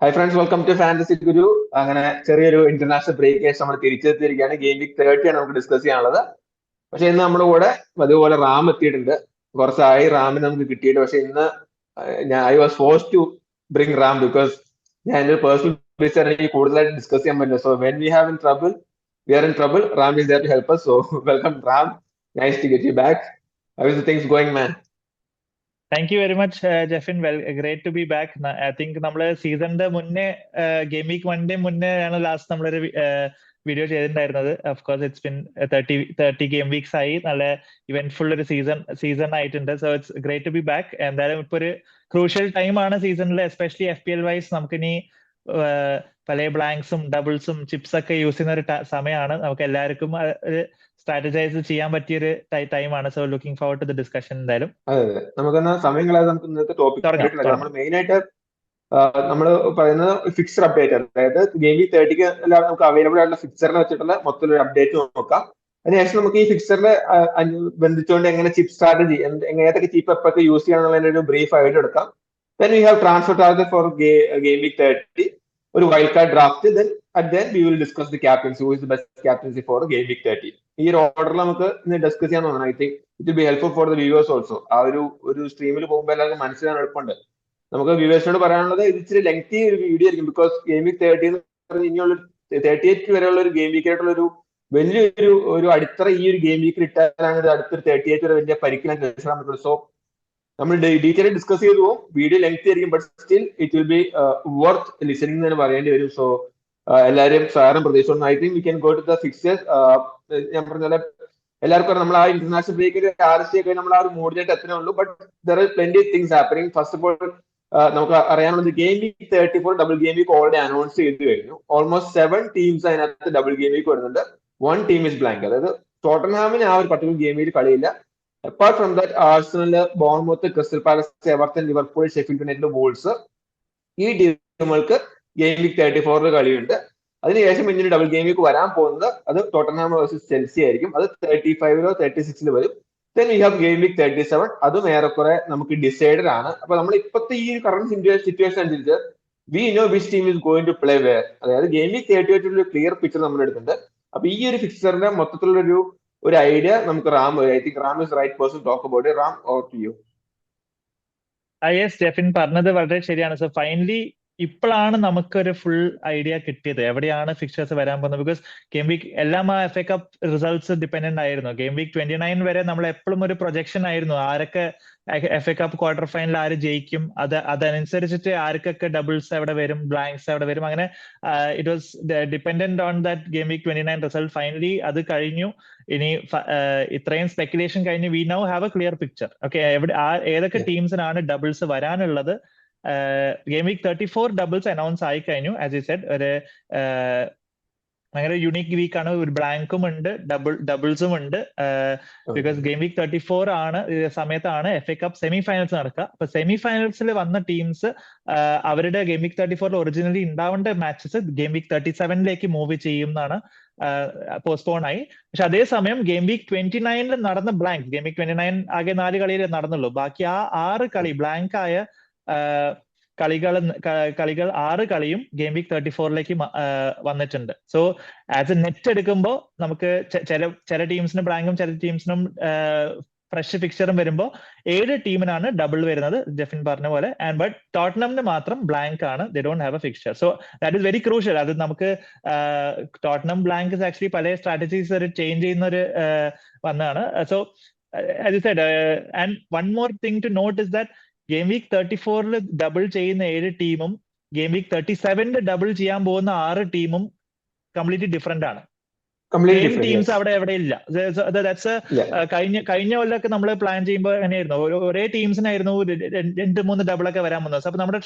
High friends, welcome to fantasy guru. അങ്ങനെ ചെറിയൊരു international break ശേഷം നമ്മൾ തിരിച്ചെത്തിയിരിക്കുകയാണ്. ഗെയിം വീക്ക് 30 ആണ് നമുക്ക് ഡിസ്കസ് ചെയ്യാനുള്ളത്. പക്ഷെ ഇന്ന് നമ്മുടെ കൂടെ അതുപോലെ റാം എത്തിയിട്ടുണ്ട്. കുറച്ചായി റാമിന് നമുക്ക് കിട്ടിയിട്ട്. പക്ഷെ ഇന്ന് I was force to bring Ram because ഞാൻ എൻ്റെ പേഴ്സണൽ ബേസ് എനിക്ക് കൂടുതലായിട്ട് ഡിസ്കസ് ചെയ്യാൻ പറ്റില്ല. So when we have in trouble we are in trouble, Ram is there to help us. So welcome Ram, nice to get you back. How is the things going man? Thank you very much Jefin. Great to be back. I think നമ്മള് സീസണിന്റെ മുന്നേ game week 1 മുന്നേ ആണ് last നമ്മളൊരു video ചെയ്തിട്ടുണ്ടായിരുന്നത്. Of course it's been 30 game weeks ആയി. നല്ല eventful ഒരു സീസൺ ആയിട്ടുണ്ട്. So it's great to be back. എന്തായാലും ഇപ്പൊ ഒരു ക്രൂഷ്യൽ ടൈം ആണ് സീസണിൽ, എസ്പെഷ്യലി FPL വൈസ്. നമുക്കിനി പല ബ്ലാങ്ക്സും ഡബിൾസും ചിപ്സ് ഒക്കെ യൂസ് ചെയ്യുന്ന ഒരു സമയമാണ്. നമുക്ക് എല്ലാവർക്കും സ്ട്രാറ്റജൈസ് ചെയ്യാൻ പറ്റിയൊരു ടൈമാണ്. So looking forward to the discussion. എന്തായാലും അതെ അതെ, നമുക്കെന്നാ സമയങ്ങളായത് നമുക്ക് ഇന്നത്തെ ടോപ്പിക് നമ്മൾ മെയിൻ ആയിട്ട് നമ്മൾ പറയുന്നത് ഫിക്സർ അപ്ഡേറ്റ് ആണ്. അതായത് ഗെയിം വീക്ക് 30 എല്ലാം നമുക്ക് അവൈലബിൾ ആയിട്ടുള്ള ഫിക്സറിനെ വെച്ചിട്ടുള്ള മൊത്തം ഒരു അപ്ഡേറ്റ് നോക്കാം. അതിനുശേഷം നമുക്ക് ഈ ഫിക്സറിനെ ബന്ധിച്ചുകൊണ്ട് എങ്ങനെ ചിപ്പ് സ്ട്രാറ്റജി, എങ്ങനത്തെ ചിപ്പ് എപ്പൊക്കെ യൂസ് ചെയ്യാന്നുള്ളതിന്റെ ഒരു ബ്രീഫ് ഐഡിയ എടുക്കാം. Then we have transfer target for game week 30, ഒരു wild card draft. Then we will discuss the captaincy, who is the best captaincy for game week 30. ഈ ഒരു ഓർഡറിൽ നമുക്ക് ഇന്ന് ഡിസ്കസ് ചെയ്യാൻ തോന്നുന്നു. I think it will be helpful for the viewers also. ആ ഒരു സ്ട്രീമിൽ പോകുമ്പോൾ എല്ലാവർക്കും മനസ്സിലാൻ എളുപ്പമുണ്ട്. നമുക്ക് വ്യൂവേഴ്സിനോട് പറയാനുള്ളത്, ഇത് ഇച്ചിരി ലെങ്തി ഒരു വീഡിയോ ആയിരിക്കും. ബിക്കോസ് ഗെയിം വീക്ക് 30 ഇനിയുള്ള 38 വരെയുള്ള ഒരു ഗെയിം വീക്ക് ആയിട്ടുള്ള വലിയൊരു അടിത്തറ ഈ ഒരു ഗെയിം വീക്കിൽ ഇട്ടാലാണ് ഇത് അടുത്തൊരു 38 വരെ വലിയ പരിക്കിനെ രക്ഷപ്പെടാൻ പറ്റുള്ളൂ. സോ നമ്മൾ ഡീറ്റെയിൽ ഡിസ്കസ് ചെയ്തു പോകും. വീഡിയോ ലെങ്തി ആയിരിക്കും, but still it will be worth listening എന്ന് പറയേണ്ടി വരും. സോ എല്ലാവരും സാറും പ്രതീക്ഷിച്ചു. I think we can go to the fixtures. ഞാൻ പറഞ്ഞ എല്ലാവർക്കും നമ്മൾ ആ ഇന്റർനാഷണൽ ബ്രേക്കിൽ ആർസിയൊക്കെ നമ്മൾ ആ ഒരു മൂഡിലേക്ക് എത്തണേ ഉള്ളൂ. But there are plenty things happening. First of all നമുക്ക് അറിയാനുള്ളത്, game week 34 double game week already announce ചെയ്ത് കഴിഞ്ഞു. ഓൾമോസ്റ്റ് 7 ടീംസ് അതിനകത്ത് ഡബിൾ ഗെയിം വീക്ക് വരുന്നുണ്ട്. 1 ടീം ഇസ് ബ്ലാങ്ക്. അതായത് ടോട്ടൻഹാമിന് ആ ഒരു പർട്ടിക്കുലർ ഗെയിം വീക്ക് കളിയില്ല. Apart from that, Arsenal, Bournemouth, Crystal Palace, Everton, Liverpool, Sheffield United, Wolves, ഈ ടീമുകൾക്ക് ഗെയിം വീക്ക് 34 കളിയുണ്ട്. അതിനുശേഷം പിന്നീട് ഡബിൾ ഗെയിം വീക്ക് വരാൻ പോകുന്നത് അത് ടോട്ടൻഹാം വേഴ്സസ് ചെൽസി ആയിരിക്കും. അത് 35 36 വരും. Then we have game week 37. അതും ഏറെക്കുറെ നമുക്ക് ഡിസൈഡഡ് ആണ്. അപ്പൊ നമ്മൾ ഇപ്പോഴത്തെ ഈ കറന്റ് സിറ്റുവേഷൻ അനുസരിച്ച് we know which team is going to play where. അതായത് ഗെയിം വീക്ക് 38 ഒരു ക്ലിയർ പിക്ചർ നമ്മൾ എടുത്തിട്ടുണ്ട്. അപ്പൊ ഈ ഒരു ഫിക്സറിന്റെ മൊത്തത്തിലുള്ള ഒരു ഐഡിയ നമുക്ക് Ram, I think Ram is right person talk about it. Ram, over to you. Yes, Jefin പറഞ്ഞത് വളരെ ശരിയാണ്. സോ ഫൈനലി ഇപ്പോഴാണ് നമുക്കൊരു ഫുൾ ഐഡിയ കിട്ടിയത് എവിടെയാണ് ഫിക്ചേഴ്സ് വരാൻ പോകുന്നത്. ബിക്കോസ് ഗെയിം വീക്ക് എല്ലാം ആ FA കപ്പ് റിസൾട്ട്സ് ഡിപെൻഡന്റ് ആയിരുന്നു. ഗെയിം വീക്ക് 29 വരെ നമ്മൾ എപ്പോഴും ഒരു പ്രൊജക്ഷൻ ആയിരുന്നു, ആരൊക്കെ FA കപ്പ് ക്വാർട്ടർ ഫൈനൽ ആര് ജയിക്കും, അതനുസരിച്ചിട്ട് ആർക്കൊക്കെ ഡബിൾസ് എവിടെ വരും, ബ്ലാങ്ക്സ് എവിടെ വരും. അങ്ങനെ it was dependent on that game week 29 result. Finally അത് കഴിഞ്ഞു. ഇനി ഇത്രയും സ്പെക്കുലേഷൻ കഴിഞ്ഞ് we now have a clear picture. Okay, ഏതൊക്കെ ടീംസിനാണ് ഡബിൾസ് വരാനുള്ളത്. ഗെയിം വീക്ക് 34 ഡബിൾസ് അനൗൺസ് ആയി കഴിഞ്ഞു. ആസ് യു സെഡ്, ഒരു ഭയങ്കര യുണീക് വീക്ക് ആണ്. ഒരു ബ്ലാങ്കും ഉണ്ട്, ഡബിൾസും ഉണ്ട്. ബിക്കോസ് ഗെയിം വീക്ക് 34 ആണ് സമയത്താണ് FA കപ്പ് സെമി ഫൈനൽസ് നടക്കുക. അപ്പൊ സെമി ഫൈനൽസിൽ വന്ന ടീംസ് അവരുടെ ഗെയിം വീക്ക് 34 ഒറിജിനലി ഉണ്ടാവേണ്ട മാച്ചസ് ഗെയിം വീക്ക് 37 മൂവ് ചെയ്യുന്നതാണ്. പോസ്റ്റ്പോൺ ആയി. പക്ഷെ അതേസമയം ഗെയിം വീക്ക് 29 നടന്ന ബ്ലാങ്ക്, ഗെയിം വീക്ക് 29 ആകെ 4 കളിയിൽ നടന്നുള്ളൂ. ബാക്കി ആ 6 കളി ബ്ലാങ്ക് ആയ കളികൾ 6 കളിയും ഗെയിം വീക്ക് 34 വന്നിട്ടുണ്ട്. സോ ആസ് എ നെറ്റ് എടുക്കുമ്പോൾ നമുക്ക് ചില ടീംസിന് ബ്ലാങ്കും ചില ടീംസിനും ഫ്രഷ് ഫിക്ചറും വരുമ്പോൾ 7 ടീമിനാണ് ഡബിൾ വരുന്നത്, ജെഫിൻ പറഞ്ഞ പോലെ. ആൻഡ് ബട്ട് ടോട്ടനമിന് മാത്രം ബ്ലാങ്ക് ആണ്. They don't have A fixture. So that is very crucial. അത് നമുക്ക് ടോട്ടനം ബ്ലാങ്ക് ആക്ച്വലി പല സ്ട്രാറ്റജീസ് ഒരു ചേഞ്ച് ചെയ്യുന്ന ഒരു വന്നതാണ്. So as you said, and one more thing to note is that game week 34 double ചെയ്യുന്ന 7 ടീമും ഗെയിം വീക്ക് 37 ഡബിൾ ചെയ്യാൻ പോകുന്ന 6 ടീമും കംപ്ലീറ്റ്ലി ഡിഫറെന്റ് ആണ്. സെയിം ടീംസ് അവിടെ എവിടെ ഇല്ല. കഴിഞ്ഞ കൊല്ലമൊക്കെ നമ്മൾ പ്ലാൻ ചെയ്യുമ്പോൾ എങ്ങനെയായിരുന്നു, ഒരേ ടീംസിനായിരുന്നു 2-3 ഡബിൾ ഒക്കെ വരാൻ പോകുന്നത്. അപ്പൊ നമ്മുടെ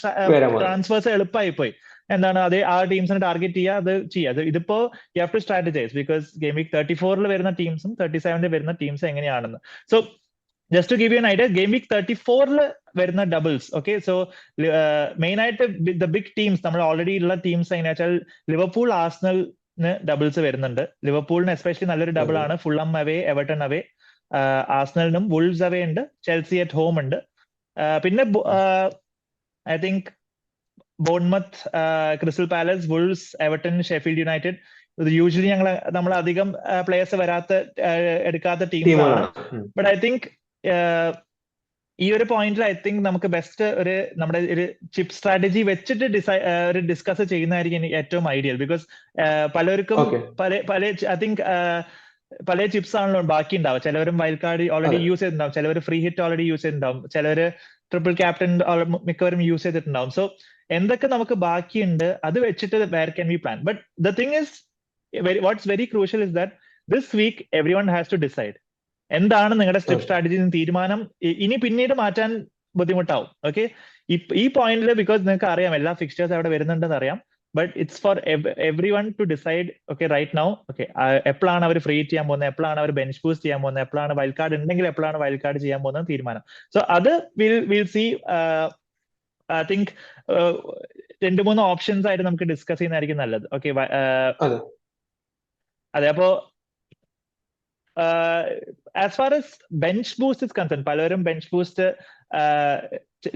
ട്രാൻസ്ഫേഴ്സ് എളുപ്പമായി പോയി. എന്താണ്, ആ ടീംസിനെ ടാർഗറ്റ് ചെയ്യുക, അത് ചെയ്യുക. ഇതിപ്പോ you have to strategize because game week 34 വരുന്ന ടീംസും 37 വരുന്ന ടീംസും എങ്ങനെയാണെന്ന്. So just to give you an idea, game week 34 വരുന്ന ഡബിൾസ്. ഓക്കെ, സോ മെയിൻ ആയിട്ട് ദ ബിഗ് ടീംസ്, നമ്മൾ ഓൾറെഡി ഉള്ള ടീംസ് എങ്ങനെയാ വെച്ചാൽ ലിവർപൂൾ, ആർസണലിന് ഡബിൾസ് വരുന്നുണ്ട്. ലിവർപൂളിന് എസ്പെഷ്യലി നല്ലൊരു ഡബിൾ ആണ്. Fulham away, Everton away. ആർസണലിനും വുൾസ് അവേ ഉണ്ട്, ചെൽസി അറ്റ് ഹോം ഉണ്ട്. പിന്നെ I think Bournemouth, Crystal Palace, Wolves, Everton, Sheffield United. Usually നമ്മൾ അധികം പ്ലേയേഴ്സ് എടുക്കാത്ത ടീംസ് ആണ്. ബട്ട് ഐ തിങ്ക് ഈ ഒരു പോയിന്റിൽ ഐ തിങ്ക് നമുക്ക് ബെസ്റ്റ് നമ്മുടെ ഒരു ചിപ്പ് സ്ട്രാറ്റജി വെച്ചിട്ട് ഡിസ്കസ് ചെയ്യുന്നതായിരിക്കും ഏറ്റവും ഐഡിയൽ. ബിക്കോസ് പലർക്കും ഐ തിങ്ക് പല ചിപ്സ് ആണല്ലോ ബാക്കി ഉണ്ടാവും. ചിലവരും വൈൽഡ് കാർഡ് ഓൾറെഡി യൂസ് ചെയ്തിട്ടുണ്ടാവും, ചിലവർ ഫ്രീ ഹിറ്റ് ഓൾറെഡി യൂസ് ചെയ്തിട്ടുണ്ടാവും, ചിലവര് ട്രിപ്പിൾ ക്യാപ്റ്റൻ മിക്കവരും യൂസ് ചെയ്തിട്ടുണ്ടാവും. സോ എന്തൊക്കെ നമുക്ക് ബാക്കിയുണ്ട് അത് വെച്ചിട്ട് where can we plan. But the thing is what's very crucial is that this week everyone has to decide എന്താണ് നിങ്ങളുടെ സ്റ്റെപ്പ് സ്ട്രാറ്റജി തീരുമാനം. ഇനി പിന്നീട് മാറ്റാൻ ബുദ്ധിമുട്ടാവും. ഓക്കെ, ഈ പോയിന്റിൽ ബിക്കോസ് നിങ്ങൾക്ക് അറിയാം എല്ലാ ഫിക്സ്റ്റേഴ്സ് അവിടെ വരുന്നുണ്ടെന്ന് അറിയാം. But it's for everyone to decide. Okay, right now okay എപ്പോഴാണ് അവർ ഫ്രീ ചെയ്യാൻ പോകുന്നത്, എപ്പോഴാണ് അവർ ബെഞ്ച് ബൂസ്റ്റ് ചെയ്യാൻ പോകുന്നത്, എപ്പോഴാണ് വൈൽഡ് കാർഡ് ഉണ്ടെങ്കിൽ എപ്പോഴാണ് വൈൽഡ് കാർഡ് ചെയ്യാൻ പോകുന്നത് തീരുമാനം. സോ അത് will see. I think 2-3 options ആയിട്ട് നമുക്ക് ഡിസ്കസ് ചെയ്യുന്നതായിരിക്കും നല്ലത്. ഓക്കെ, അതെ. അപ്പോ as far as bench boost is concern, പലരും ബെഞ്ച് ബൂസ്റ്റ്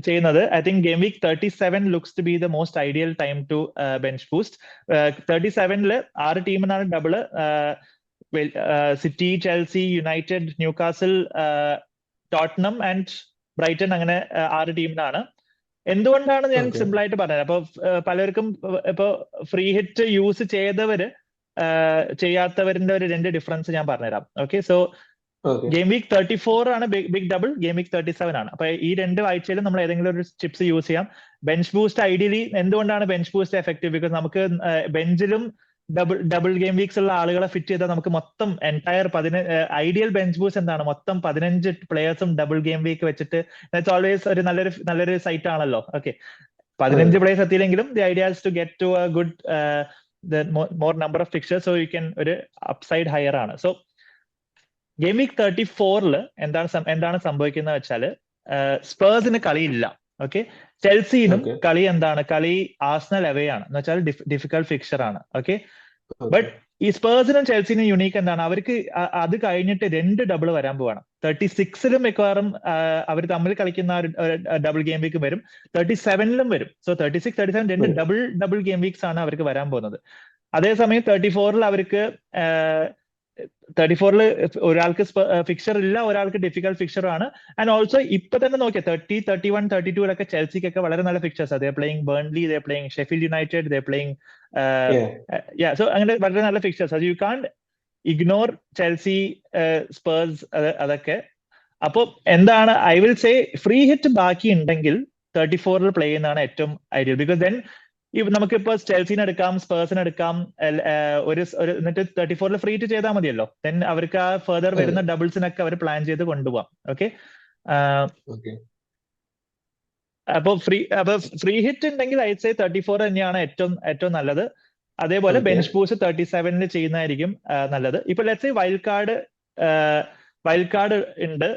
ചെയ്യുന്നത് I think game week 37 looks to be the most ideal time to bench boost. 37 6 ടീമിനാണ് double. City, Chelsea, United, Newcastle, Tottenham and Brighton, അങ്ങനെ 6 ടീമിനാണ്. എന്തുകൊണ്ടാണ് ഞാൻ simple ആയിട്ട് പറഞ്ഞത്? അപ്പൊ പലർക്കും ഇപ്പൊ ഫ്രീ ഹിറ്റ് യൂസ് ചെയ്യാത്തവരിന്റെ ഒരു 2 ഡിഫറൻസ് ഞാൻ പറഞ്ഞുതരാം. ഓക്കെ, സോ ഗെയിം വീക്ക് 34 ആണ് ബിഗ് ഡബിൾ, ഗെയിം വീക്ക് 37 ആണ്. അപ്പൊ ഈ 2 ആഴ്ചയിലും നമ്മൾ ഏതെങ്കിലും ഒരു ചിപ്സ് യൂസ് ചെയ്യാം. ബെഞ്ച് ബൂസ്റ്റ് ഐഡിയലി എന്തുകൊണ്ടാണ് ബെഞ്ച് ബൂസ്റ്റ് എഫക്റ്റീവ്? ബിക്കോസ് നമുക്ക് ബെഞ്ചിലും ഡബിൾ ഗെയിം വീക്സ് ഉള്ള ആളുകളെ ഫിറ്റ് ചെയ്താൽ നമുക്ക് മൊത്തം എൻറ്റയർ ഐഡിയൽ ബെഞ്ച് ബൂസ്റ്റ് എന്താണ്, മൊത്തം 15 പ്ലേയേഴ്സും ഡബിൾ ഗെയിം വീക്ക് വെച്ചിട്ട് ഓൾവേസ് ഒരു നല്ലൊരു സൈറ്റ് ആണല്ലോ. ഓക്കെ, 15 പ്ലേയേഴ്സ് എത്തിയില്ലെങ്കിലും the idea is to get to a good more number of fixtures, so you can ഒരു upside higher ആണ്. സോ ഗെയിം വീക്ക് 34 എന്താണ് സംഭവിക്കുന്നത് വെച്ചാല് സ്പേഴ്സിന് കളിയില്ല. ഓക്കെ, ചെൽസിനും കളി ആർസണൽ അവേ ആണ് എന്ന് വെച്ചാൽ ഡിഫിക്കൽട്ട് ഫിക്ചർ ആണ്. ഓക്കെ, ബട്ട് ഈ സ്പേഴ്സിനും ചെൽസിനും യുണീക്ക് എന്താണ്, അവർക്ക് അത് കഴിഞ്ഞിട്ട് 2 ഡബിൾ വരാൻ പോവാണ്. 36 മിക്കവാറും അവർ തമ്മിൽ കളിക്കുന്ന ഡബിൾ ഗെയിം വീക്ക് വരും, 37 വരും. സോ 36, 37 2 ഡബിൾ ഗെയിം വീക്സ് ആണ് അവർക്ക് വരാൻ പോകുന്നത്. അതേസമയം 34 അവർക്ക് 34 ഒരാൾക്ക് ഫിക്ചർ ഇല്ല, ഒരാൾക്ക് ഡിഫിക്കൽട്ട് ഫിക്ചർ ആണ്. ആൻഡ് ഓൾസോ ഇപ്പൊ തന്നെ നോക്കിയാൽ 30, 31, 32 ചെൽസിക്കൊക്കെ വളരെ നല്ല ഫിക്ചേഴ്സ്. ദേ പ്ലേയിങ് ബേൺലി, ദേ പ്ലേയിങ് ഷെഫീൽഡ് യുണൈറ്റഡ്, ദേ പ്ലേയിങ് സോ അങ്ങനെ വളരെ നല്ല ഫിക്ചേഴ്സ്. യു കാണ്ട് ഇഗ്നോർ ചെൽസി, സ്പേഴ്സ്, അതൊക്കെ. അപ്പൊ എന്താണ് I will say, free hit ബാക്കി ഉണ്ടെങ്കിൽ 34 പ്ലേ ചെയ്യുന്നതാണ് ഏറ്റവും ഐഡിയൽ. ബിക്കോസ് ദെൻ നമുക്കിപ്പോ ചെൽസിനെ എടുക്കാം, സ്പേഴ്സിനെ എടുക്കാം, എന്നിട്ട് 34 ഫ്രീ ഹിറ്റ് ചെയ്താൽ മതിയല്ലോ. ദെൻ അവർക്ക് ആ ഫെർദർ വരുന്ന ഡബിൾസിനൊക്കെ അവർ പ്ലാൻ ചെയ്ത് കൊണ്ടുപോകാം. ഓക്കെ, അപ്പൊ ഫ്രീ ഹിറ്റ് ഉണ്ടെങ്കിൽ ഐ സേ 34 തന്നെയാണ് ഏറ്റവും നല്ലത്. അതേപോലെ ബെഞ്ച് ബൂസ്റ്റ് 37 ചെയ്യുന്നതായിരിക്കും നല്ലത്. ഇപ്പൊ ലെറ്റ്സ് സേ വൈൽഡ് കാർഡ് ഉണ്ട്,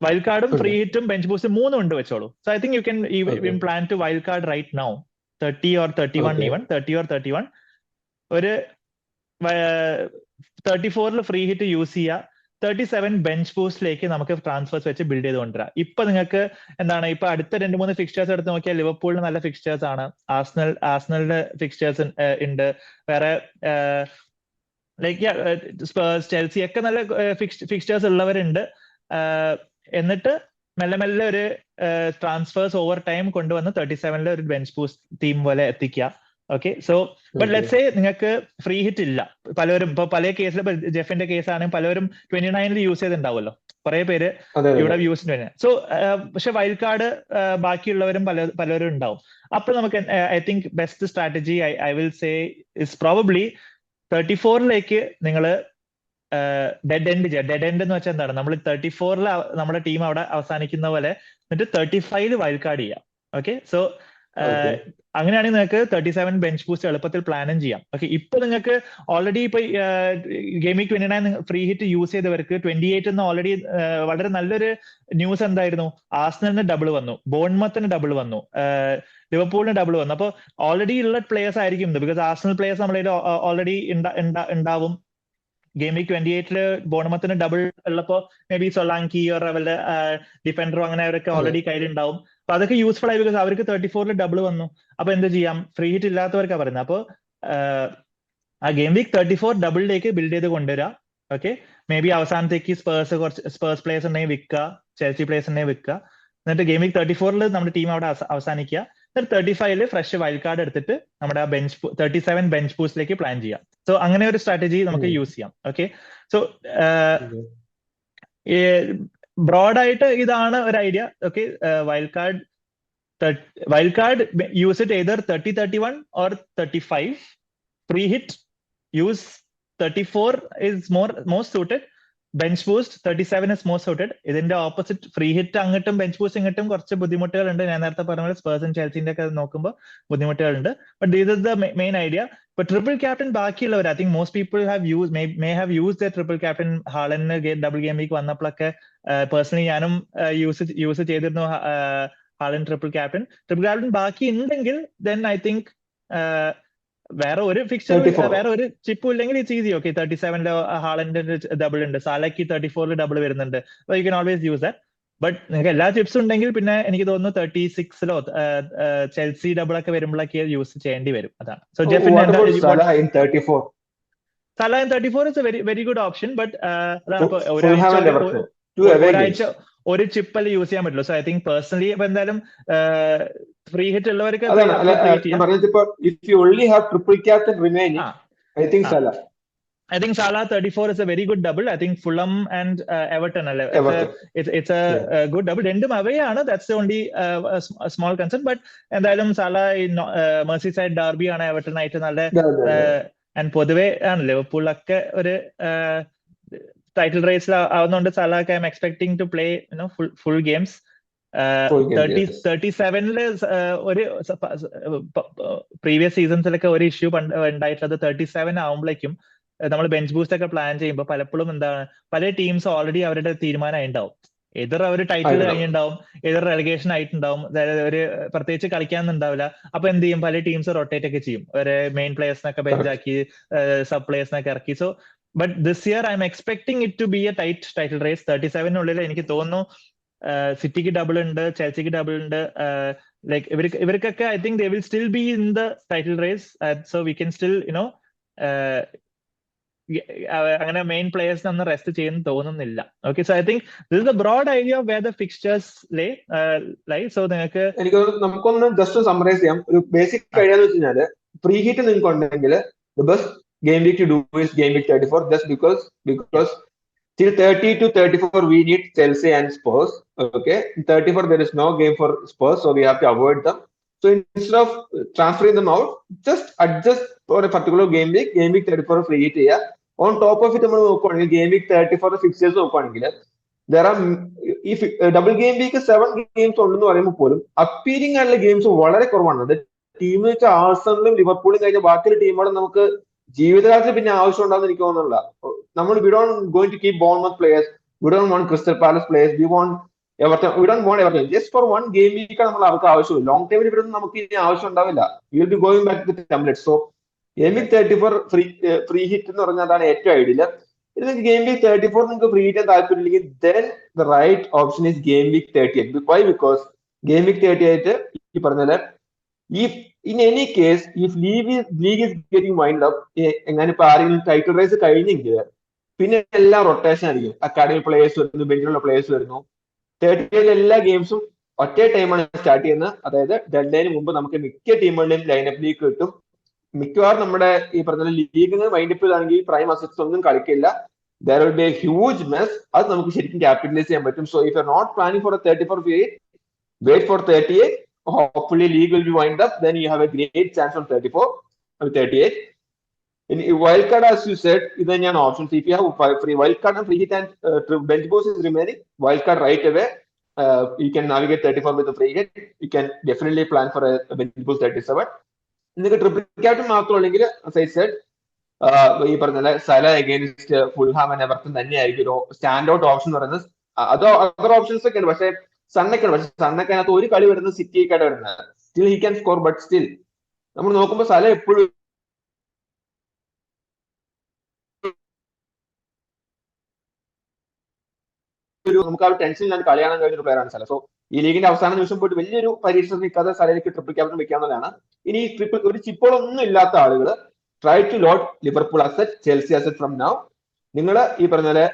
വൈൽഡ് കാർഡും ഫ്രീ ഹിറ്റും ബെഞ്ച് ബൂസ്റ്റ് 3 ഉണ്ട് വെച്ചോളൂ. So I think you can plan to wild card right now 30 or 31 even 30 or 31. ഒരു 34 ഫ്രീ ഹിറ്റ് യൂസ് ചെയ്യുക, 37 ബെഞ്ച് ബൂസ്റ്റിലേക്ക് നമുക്ക് ട്രാൻസ്ഫേഴ്സ് വെച്ച് ബിൽഡ് ചെയ്ത് കൊണ്ടുവരാം. ഇപ്പൊ നിങ്ങൾക്ക് എന്താണ്, ഇപ്പൊ അടുത്ത 2-3 ഫിക്സ്റ്റേഴ്സ് എടുത്ത് നോക്കിയാൽ ലിവർപൂളിന് നല്ല ഫിക്സ്റ്റേഴ്സ് ആണ്, ആർസണലിന്റെ ഫിക്സ്റ്റേഴ്സ് ഉണ്ട്, വേറെ സ്പേഴ്സ്, ചെൽസി ഒക്കെ നല്ല ഫിക്സ്റ്റേഴ്സ് ഉള്ളവരുണ്ട്. എന്നിട്ട് മെല്ലെ ഒരു ട്രാൻസ്ഫേഴ്സ് ഓവർ ടൈം കൊണ്ടുവന്ന് 37 ഒരു ബെഞ്ച് ബൂസ്റ്റ് ടീം പോലെ എത്തിക്കുക. Okay, so but let's say നിങ്ങൾക്ക് ഫ്രീ ഹിറ്റ് ഇല്ല, പലരും ഇപ്പൊ പല കേസിൽ, ജെഫിന്റെ കേസ് ആണെങ്കിൽ പലരും 29 യൂസ് ചെയ്തിട്ടുണ്ടാവുമല്ലോ, കുറെ പേര് ഇവിടെ യൂസ് ചെയ്യുന്ന. സോ പക്ഷെ വൈൽഡ് കാർഡ് ബാക്കിയുള്ളവരും പലരും ഉണ്ടാവും. അപ്പൊ നമുക്ക് I think best strategy I will say is probably 34 നിങ്ങള് ഡെഡ് എൻഡ് എന്ന് വെച്ചാൽ എന്താണ്, നമ്മൾ 34 നമ്മുടെ ടീം അവിടെ അവസാനിക്കുന്ന പോലെ, എന്നിട്ട് 35 വൈൽഡ് കാർഡ് ചെയ്യാം. ഓക്കെ, സോ അങ്ങനെയാണെങ്കിൽ നിങ്ങൾക്ക് 37 ബെഞ്ച് ബൂസ്റ്റ് എളുപ്പത്തിൽ പ്ലാനും ചെയ്യാം. ഓക്കെ, ഇപ്പൊ നിങ്ങൾക്ക് ഓൾറെഡി ഇപ്പൊ game week 29 free hit use ചെയ്തവർക്ക് 28 ഓൾറെഡി വളരെ നല്ലൊരു ന്യൂസ് എന്തായിരുന്നു, ആർസണലിന് ഡബിൾ വന്നു, ബോൺമത്തിന് ഡബിൾ വന്നു, ലിവർപൂളിന് ഡബിൾ വന്നു. അപ്പോൾ ഓൾറെഡി ഉള്ള പ്ലേയേഴ്സ് ആയിരിക്കും ഇത്, ബിക്കോസ് ആർസണൽ പ്ലേയേഴ്സ് നമ്മളെ ഓൾറെഡി ഉണ്ടാവും. ഗെയിം വീക്ക് 28 ബോണമത്തിന് ഡബിൾ ഉള്ളപ്പോ മേ ബി സൊലാങ്കി വല്ല ഡിഫൻഡറോ അങ്ങനെ അവരൊക്കെ ഓൾറെഡി കയ്യിലുണ്ടാവും. അപ്പൊ അതൊക്കെ യൂസ്ഫുൾ ആയി, ബിക്കോസ് അവർക്ക് 34 ഡബിൾ വന്നു. അപ്പൊ എന്ത് ചെയ്യാം, ഫ്രീ ഹിറ്റ് ഇല്ലാത്തവർക്കാ പറയുന്നത്. അപ്പൊ ആ ഗെയിം വീക്ക് 34 ഡബിളിലേക്ക് ബിൽഡ് ചെയ്ത് കൊണ്ടുവരാം. ഓക്കെ, മേ ബി അവസാനത്തേക്ക് സ്പേഴ്സ് പ്ലേയേഴ്സ് ഉണ്ടെങ്കിൽ വിൽക്കുക, ചെൽസി പ്ലേയേഴ്സ് ഉണ്ടെങ്കിൽ വിൽക്കുക. എന്നിട്ട് ഗെയിം വീക്ക് 34 നമ്മുടെ ടീം അവിടെ അവസാനിക്കുക. 35 ഫ്രഷ് വൈൽഡ് കാർഡ് എടുത്തിട്ട് നമ്മുടെ 37 ബെഞ്ച് ബൂസ്റ്റിലേക്ക് പ്ലാൻ ചെയ്യാം. സോ അങ്ങനെ ഒരു സ്ട്രാറ്റജി നമുക്ക് യൂസ് ചെയ്യാം. ഓക്കെ, സോ ബ്രോഡായിട്ട് ഇതാണ് ഒരു idea. Okay, wild card use it either 30, 31 or 35. Free hit use 34 is most suited. Bench boost 37 is more suited. ഇതിന്റെ ഓപ്പോസിറ്റ് ഫ്രീ ഹിറ്റ് അങ്ങോട്ടും ബെഞ്ച് ബൂസ്റ്റ് ഇങ്ങോട്ടും കുറച്ച് ബുദ്ധിമുട്ടുകളുണ്ട്. ഞാൻ നേരത്തെ പറഞ്ഞ പോലെ സ്പേഴ്സും ചെൽസിന്റെ ഒക്കെ നോക്കുമ്പോൾ ബുദ്ധിമുട്ടുകളുണ്ട്. But this is the main idea. ഇപ്പൊ ട്രിപ്പിൾ ക്യാപ്റ്റൻ ബാക്കിയുള്ളവർ, I think most people have use may have use the triple captain. ഹാളന് ഡബിൾ ഗെയിം വീക്ക് വന്നപ്പോഴൊക്കെ പേഴ്സണലി ഞാനും യൂസ് ചെയ്തിരുന്നു ഹാളൻ ട്രിപ്പിൾ ക്യാപ്റ്റൻ ബാക്കി ഉണ്ടെങ്കിൽ ദെൻ ഐ തിങ്ക് വേറെ ഒരു ഫിക്ചർ, വേറെ ഒരു ചിപ്പും ഇല്ലെങ്കിൽ ഇറ്റ്സ് ഈസി. ഓക്കെ, 37 ഹാളന്റെ ഡബിൾ ഉണ്ട്, സാലയ്ക്ക് 34 ഡബിൾ വരുന്നുണ്ട്. U can always use that. But നിങ്ങൾക്ക് എല്ലാ ചിപ്സും ഉണ്ടെങ്കിൽ പിന്നെ എനിക്ക് തോന്നുന്നു 36 ചെൽസി ഡബിൾ ഒക്കെ വരുമ്പോഴൊക്കെ യൂസ് ചെയ്യേണ്ടി വരും. അതാണ്. So Salah in 34 is a very good option. But ഒരാഴ്ച ഒരു ചിപ്പല്ല യൂസ് ചെയ്യാൻ പറ്റുള്ളൂ. സോ ഐ തിങ്ക് പേഴ്സണലി ഇപ്പൊ എന്തായാലും ഫ്രീ ഹിറ്റ് ഉള്ളവർക്ക് if you only have triple captain remaining, I think Salah 34 is a very good double. I think Fulham and Everton it's a good double. രണ്ടും away ആണ്. That's the only small concern. But എന്തായാലും Salah Merseyside derby ആണ് Everton ആയിട്ട് നല്ല and പൊതുവെ ആണ് ലിവർപൂളൊക്കെ ഒരു ടൈറ്റിൽ റേസിൽ ആവുന്നതുകൊണ്ട് സലാക്ക് I M expecting to play full games. 37 ഒരു പ്രീവിയസ് സീസൺസിലൊക്കെ ഒരു ഇഷ്യൂ ഉണ്ടായിട്ടുള്ളത് 37 ആവുമ്പോഴേക്കും നമ്മൾ ബെഞ്ച് ബൂസ്റ്റ് ഒക്കെ പ്ലാൻ ചെയ്യുമ്പോൾ പലപ്പോഴും എന്താണ്, പല ടീംസ് ഓൾറെഡി അവരുടെ തീരുമാനമായി ഉണ്ടാവും. എതിർ അവർ ടൈറ്റിൽ കഴിഞ്ഞിട്ടുണ്ടാവും, എതിർ റെലഗേഷൻ ആയിട്ടുണ്ടാവും, ഒരു പ്രത്യേകിച്ച് കളിക്കാന്നുണ്ടാവില്ല. അപ്പൊ എന്ത് ചെയ്യും, പല ടീംസ് റൊട്ടേറ്റ് ഒക്കെ ചെയ്യും, ഒരു മെയിൻ പ്ലേയേഴ്സിനൊക്കെ ബെഞ്ചാക്കി സബ് പ്ലേയേഴ്സിനൊക്കെ ഇറക്കി. So but this year I M expecting it to be a title race. 37 എനിക്ക് തോന്നുന്നു സിറ്റിക്ക് ഡബിൾ ഉണ്ട്, ചെൽസിക്ക് ഡബിൾ ഉണ്ട്. ലൈക്ക് ഇവർക്കൊക്കെ I think they will still be in the title race. So we can still അങ്ങനെ മെയിൻ പ്ലേയേഴ്സിന് ഒന്നും റെസ്റ്റ് ചെയ്യുന്നു തോന്നുന്നില്ല. Okay, so I think this is the broad idea of where the fixtures lie. So നിങ്ങൾക്ക് നമുക്കൊന്ന് just summarise ചെയ്യാം. ഒരു basic idea എന്ന് വെച്ച് കഴിഞ്ഞാല് ഫ്രീ ഹിറ്റ് നിങ്ങൾക്ക് ഉണ്ടെങ്കിൽ the best game week to do is game week 34, just because till 30 to 34 we need Chelsea and Spurs. Okay, in 34 there is no game for Spurs, so we have to avoid them. So instead of transferring them out, just adjust for a particular game week 34 free hit here. On top of it, game week 34 fixtures there are, if double game week 7 games ഉണ്ടെന്ന് പറയുമ്പോൾ പോലും അപ്പീരിംഗ് ആയിട്ടുള്ള games വളരെ കുറവാണ്. Team വെച്ചാൽ ആഴ്സണലും ലിവർപൂളും കഴിഞ്ഞ ബാക്കിയുള്ള ടീമുകളും നമുക്ക് ജീവിതകാലത്തിൽ പിന്നെ ആവശ്യം ഉണ്ടാകുന്ന എനിക്ക് തോന്നുന്നില്ല. നമ്മൾ we don't going to keep Bournemouth players, we don't want Crystal Palace players, we don't want Everton. Just for one game വീക്കാണ് നമ്മൾ അവർക്ക് ആവശ്യമില്ല. ലോങ് ടൈമിൽ ഇവരൊന്നും നമുക്ക് ഇനി ആവശ്യം ഉണ്ടാവില്ല. You will be going back to template. So game week 34 free hit എന്ന് പറഞ്ഞാൽ അതാണ് ഏറ്റവും ഐഡിയൽ. ഇത് നിങ്ങൾക്ക് ഗെയിം വീക്ക് 34 നിങ്ങൾക്ക് ഫ്രീ ഹിറ്റ് താല്പര്യമില്ലെങ്കിൽ then the right option is game week 38. Why? Because game week 38 ഈ പറഞ്ഞ if in any case if league is getting wind up, എങ്ങനെ ഇപ്പൊ ആരെങ്കിലും ടൈറ്റിൽ റേസ് കഴിഞ്ഞെങ്കിൽ പിന്നെ എല്ലാം റൊട്ടേഷൻ ആയിരിക്കും. അക്കാഡമി പ്ലേയേഴ്സ് വരുന്നു, ബെഞ്ചിലുള്ള പ്ലേയേഴ്സ് വരുന്നു. 38 എല്ലാ ഗെയിംസും ഒറ്റ ടൈമാണ് സ്റ്റാർട്ട് ചെയ്യുന്നത്. അതായത് ഡെഡ്ലൈന് മുമ്പ് നമുക്ക് മിക്ക ടീമുകളുടെയും ലൈനപ്പിലേക്ക് കിട്ടും. മിക്കവാറും നമ്മുടെ ഈ പറഞ്ഞ ലീഗിന് വൈൻഡപ്പ് ചെയ്താണെങ്കിൽ പ്രൈം അസറ്റ്സ് ഒന്നും കളിക്കില്ല. there will be a huge mess. അത് നമുക്ക് ശരിക്കും ക്യാപിറ്റലൈസ് ചെയ്യാൻ പറ്റും. So if you're not planning for a 34 period, wait for 38. Hopefully league will be wind up, then you have a great chance on 34 or 38. In wildcard, as you said, is an option. If you have free wildcard and free hit and bench boost is remaining, wildcard right away, you can navigate 34 with a free hit. You can definitely plan for a bench boost 37. നിങ്ങൾക്ക് triple captain മാത്രമല്ലെങ്കിൽ as I said, ഈ പറഞ്ഞ Salah against Fulham and Everton തന്നെയായിരിക്കും ഒരു stand out option എന്ന് പറയുന്നത്. Other options ഒക്കെ ഉണ്ട്, പക്ഷേ സണ്ണൊക്കെയാണ്. പക്ഷെ സണ്ണൊക്കെ അതിനകത്ത് ഒരു കളി വരുന്നത് സിറ്റിയൊക്കെയാണ് വരുന്നത്. Still he can score, but still നമ്മൾ നോക്കുമ്പോൾ സല എപ്പോഴും നമുക്ക് ആ ഒരു ടെൻഷൻ ഇല്ലാണ്ട് കളി കാണാൻ കഴിഞ്ഞ ഒരു പ്ലെയറാണ് സല. സോ ഈ ലീഗിന്റെ അവസാന നിമിഷം പോയിട്ട് വലിയൊരു പരീക്ഷണം നിൽക്കാതെ സലയിലേക്ക് ട്രിപ്പിൾ ക്യാപ്റ്റൻ വെക്കാന്നുള്ളതാണ്. ഇനി ട്രിപ്പിൾ ഒരു ചിപ്പുകളൊന്നും ഇല്ലാത്ത ആളുകൾ try to load Liverpool asset, Chelsea asset from now. നിങ്ങൾ ഈ പറഞ്ഞ പോലെ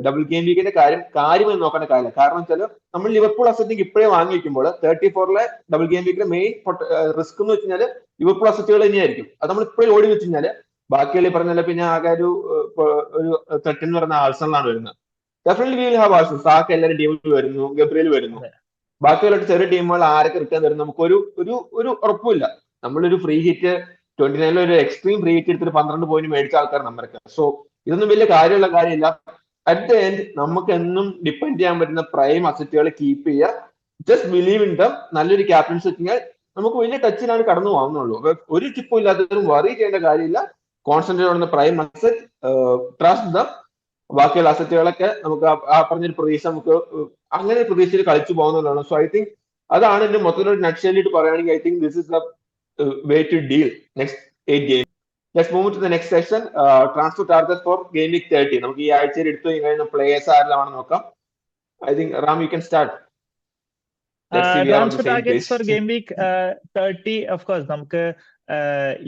ഡബിൾ ഗെയിം വീക്കിന്റെ കാര്യമായി നോക്കേണ്ട കാര്യമില്ല. കാരണം വെച്ചാൽ നമ്മൾ ലിവർപൂൾ അസറ്റിലേക്ക് ഇപ്പോഴേ വാങ്ങി വെക്കുമ്പോൾ 34 ഡബിൾ ഗെയിം വീക്കിന്റെ മെയിൻ റിസ്ക് എന്ന് വെച്ച് കഴിഞ്ഞാൽ ലിവർപൂൾ അസറ്റുകൾ തന്നെയായിരിക്കും. അത് നമ്മൾ ഇപ്പോഴും ഓടി വെച്ച് കഴിഞ്ഞാൽ ബാക്കിയുള്ള പറഞ്ഞാൽ പിന്നെ ആകെ ഒരു ത്രെറ്റ് എന്ന് പറയുന്ന ആൾസണലാണ് വരുന്നത്. Definitely we will have Arsenal. Saka എല്ലാവരും ടീമിൽ വരുന്നു, ഗബ്രിയേൽ വരുന്നു. ബാക്കിയുള്ള ചെറിയ ടീമുകൾ ആരൊക്കെ റിട്ടേൺ വരും നമുക്ക് ഒരു ഉറപ്പില്ല. നമ്മളൊരു ഫ്രീ ഹിറ്റ് 29 ഒരു എക്സ്ട്രീം ഫ്രീ ഹിറ്റ് എടുത്തിട്ട് 12 പോയിന്റ് മേടിച്ച ആൾക്കാർ നമ്മൾക്ക്. സോ ഇതൊന്നും വലിയ കാര്യമുള്ള കാര്യമില്ല. അറ്റ് ദ എൻഡ് നമുക്ക് എന്നും ഡിപ്പെൻഡ് ചെയ്യാൻ പറ്റുന്ന പ്രൈം അസറ്റുകൾ കീപ്പ് ചെയ്യുക. Just believe in them. നല്ലൊരു ക്യാപ്റ്റൻസ് വെച്ചാൽ നമുക്ക് വലിയ ടച്ചിനാണ് കടന്നു പോകുന്നുള്ളൂ. ഒരു ടിപ്പും ഇല്ലാത്തതും വറി ചെയ്യേണ്ട കാര്യമില്ല. കോൺസെൻട്രേറ്റ് ചെയ്യുന്ന പ്രൈം അസറ്റ്, ട്രസ്റ്റ് ദം. ബാക്കിയുള്ള അസറ്റുകളൊക്കെ നമുക്ക് ആ പറഞ്ഞൊരു പ്രതീക്ഷ നമുക്ക് അങ്ങനെ പ്രതീക്ഷയിൽ കളിച്ചു പോകുന്നതാണ്. സോ ഐ തിങ്ക് അതാണ് എന്റെ മൊത്തത്തിലൊരു നട്ട്ഷെല്ലിട്ട് പറയുകയാണെങ്കിൽ I think this is the way to deal next 8 games. Let's move to the next section. Transfer targets for game week 30. നമുക്ക് ഈ ആഴ്ചയിൽ എടുത്തു കഴിഞ്ഞാൽ പ്ലേയേഴ്സ് ആരെല്ലാം നോക്കാം. I think Ram, you can start. Transfer targets for game week 30, of course നമുക്ക്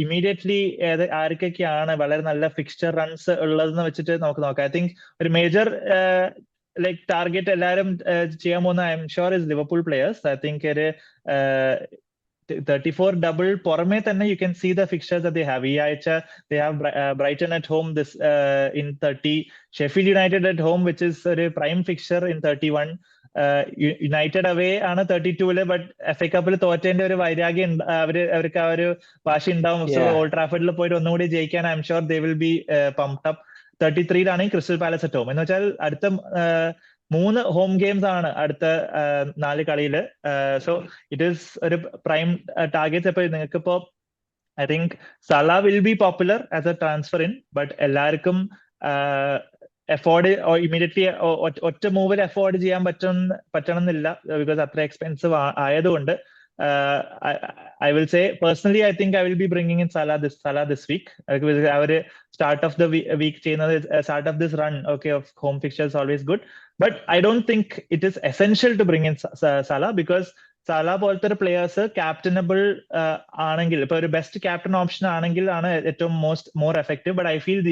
immediately ആർക്കൊക്കെയാണ് വളരെ നല്ല ഫിക്സ്ചർ റൺസ് ഉള്ളതെന്ന് വെച്ചിട്ട് നമുക്ക് നോക്കാം. ഐ തിങ്ക് ഒരു മേജർ ലൈക് ടാർഗറ്റ് എല്ലാവരും ചെയ്യാൻ പോകുന്ന I'm sure is Liverpool players. I think ഒരു 34 ഡബിൾ പുറമേ തന്നെ you can see the fixtures they have. ഈ ആഴ്ച they have Brighton at home this in 30, Sheffield United at home which is ഒരു prime fixture in 31, United away ആണ് 32-ല്. But FA കപ്പിൽ തോറ്റേന്റെ ഒരു വൈരാഗ്യം അവർക്ക് ആ ഒരു വാശി ഉണ്ടാവും. സോ ഓൾഡ് ട്രാഫർഡിൽ പോയിട്ട് ഒന്നുകൂടി ജയിക്കാൻ I'm sure they will be pumped up. 33-ലാണ് ക്രിസ്റ്റൽ പാലസ് അറ്റ് ഹോം. എന്ന് വെച്ചാൽ അടുത്ത 3 ഹോം ഗെയിംസ് ആണ് അടുത്ത 4 കളിയില്. സോ ഇറ്റ് ഈസ് ഒരു പ്രൈം ടാർഗറ്റ്സ്. ഇപ്പൊ നിങ്ങൾക്കിപ്പോ I think Salah will be popular as a transfer in, but എല്ലാവർക്കും എഫോർഡ് ഇമീഡിയറ്റ്ലി ഒറ്റ മൂവിൽ എഫോർഡ് ചെയ്യാൻ പറ്റണമെന്നില്ല. ബിക്കോസ് അത്ര എക്സ്പെൻസീവ് ആയതുകൊണ്ട് I will say personally I think I will be bringing in Salah this week. Our start of the week start of this run of home fixtures always good, but I don't think it is essential to bring in Salah because Salah പോലത്തെ ഒരു players ക്യാപ്റ്റനബിൾ ആണെങ്കിൽ ഇപ്പൊ ഒരു best captain option ആണെങ്കിൽ ആണ് ഏറ്റവും more effective. But I feel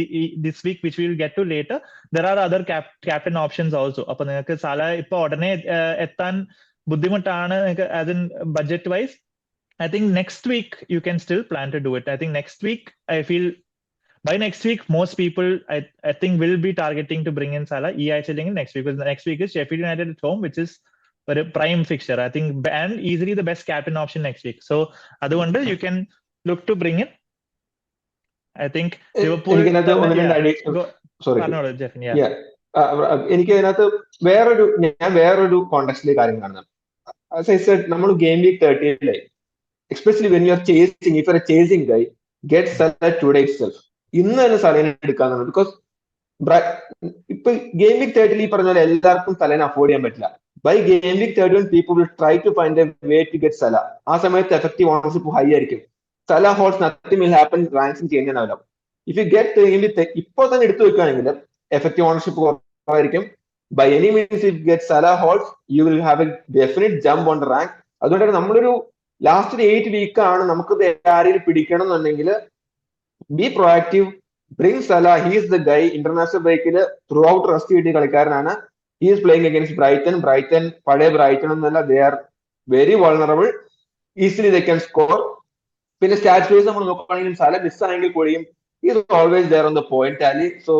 this week which we will get to later there are other captain options also. അപ്പൊ നിങ്ങൾക്ക് Salah ഇപ്പൊ ഉടനെ എത്താൻ ബുദ്ധിമുട്ടാണ് as in budget wise. I think next week you can still plan to do it. I think next week I feel by next week most people I think will be targeting to bring in Salah. ഈ ആഴ്ച അല്ലെങ്കിൽ next week, because next week is Sheffield United at home which is a prime fixture I think, and easily the best captain option next week. So അതുകൊണ്ട് you can look to bring in. I think Liverpool എനിക്ക് അതിനകത്ത് വേറൊരു കോണ്ടെക്സ്റ്റിലെ കാര്യം കാണുന്നത്. As I said, നമ്മൾ game week 30 especially when you are chasing, if you are a chasing guy, get Salah today itself. ഇന്ന് തന്നെ സലേനെ എടുക്കാന്നാണ്. ബിക്കോസ് ഇപ്പൊ ഗെയിം വീക്ക് 30 ഈ പറഞ്ഞ പോലെ എല്ലാവർക്കും സലേനെ അഫോർഡ് ചെയ്യാൻ പറ്റില്ല. By game week 31 people will try to find a way to get Salah. ആ സമയത്ത് എഫക്റ്റീവ് ഓണർഷിപ്പ് ഹൈ ആയിരിക്കും. Salah holds nothing will happen, ranking change ആവില്ല. ഇഫ് യു ഗെറ്റ് ഇപ്പോൾ തന്നെ എടുത്തു വെക്കുകയാണെങ്കിൽ എഫക്റ്റീവ് ഓണർഷിപ്പ് കുറവായിരിക്കും. By any means, if you get Salah holds, you will have a definite jump on the rank. അതുകൊണ്ടാണ് നമ്മളൊരു last 8 week ആണ് നമുക്ക് ആരെയും പിടിക്കണം എന്നുണ്ടെങ്കിൽ be proactive, bring Salah. He is the guy. International ബ്രേക്കിൽ ത്രൂ ഔട്ട് റെസ്റ്റ് കിട്ടിയ കളിക്കാരനാണ്. He is playing against Brighton പഴയ ബ്രൈറ്റൺ എന്നല്ല, they are very vulnerable. Easily they can score. പിന്നെ സ്റ്റാറ്റ് വൈസ് നമ്മൾ നോക്കുകയാണെങ്കിലും Salah മിസ്സായെങ്കിൽ കൂടിയും he is always there on the point tally. So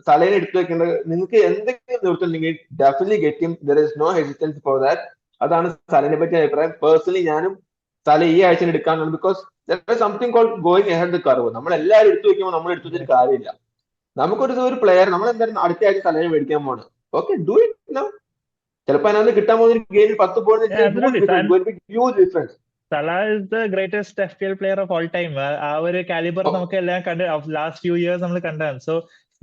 സലേനെ എടുത്തു വെക്കേണ്ടത് നിങ്ങൾക്ക് എന്തെങ്കിലും നിർത്തുന്നുണ്ടെങ്കിൽ definitely get him. There is no hesitance for that. അതാണ് സലേനെ പറ്റിയ അഭിപ്രായം. പേഴ്സണലി ഞാനും Salah ഈ ആഴ്ച എടുക്കാനാണ്. Because something called going ahead the curve. നമ്മൾ എല്ലാവരും എടുത്തു വെക്കുമ്പോൾ നമ്മൾ എടുത്തു വെച്ചിട്ട് കാര്യമില്ല. നമുക്കൊരു പ്ലെയർ നമ്മൾ എന്തായാലും അടുത്ത ആഴ്ച സലേനെ മേടിക്കാൻ പോവാണ്. Okay, do it now. ചിലപ്പോൾ അതിനകത്ത് കിട്ടാൻ പോകുന്ന ഗെയിമിൽ 10 point difference. Salah is the greatest FPL player of all time. ആ ഒരു കാലിബർ നമുക്ക് എല്ലാം കണ്ട് ലാസ്റ്റ് ഫ്യൂ ഇയേഴ്സ് നമ്മൾ കണ്ടതാണ്. So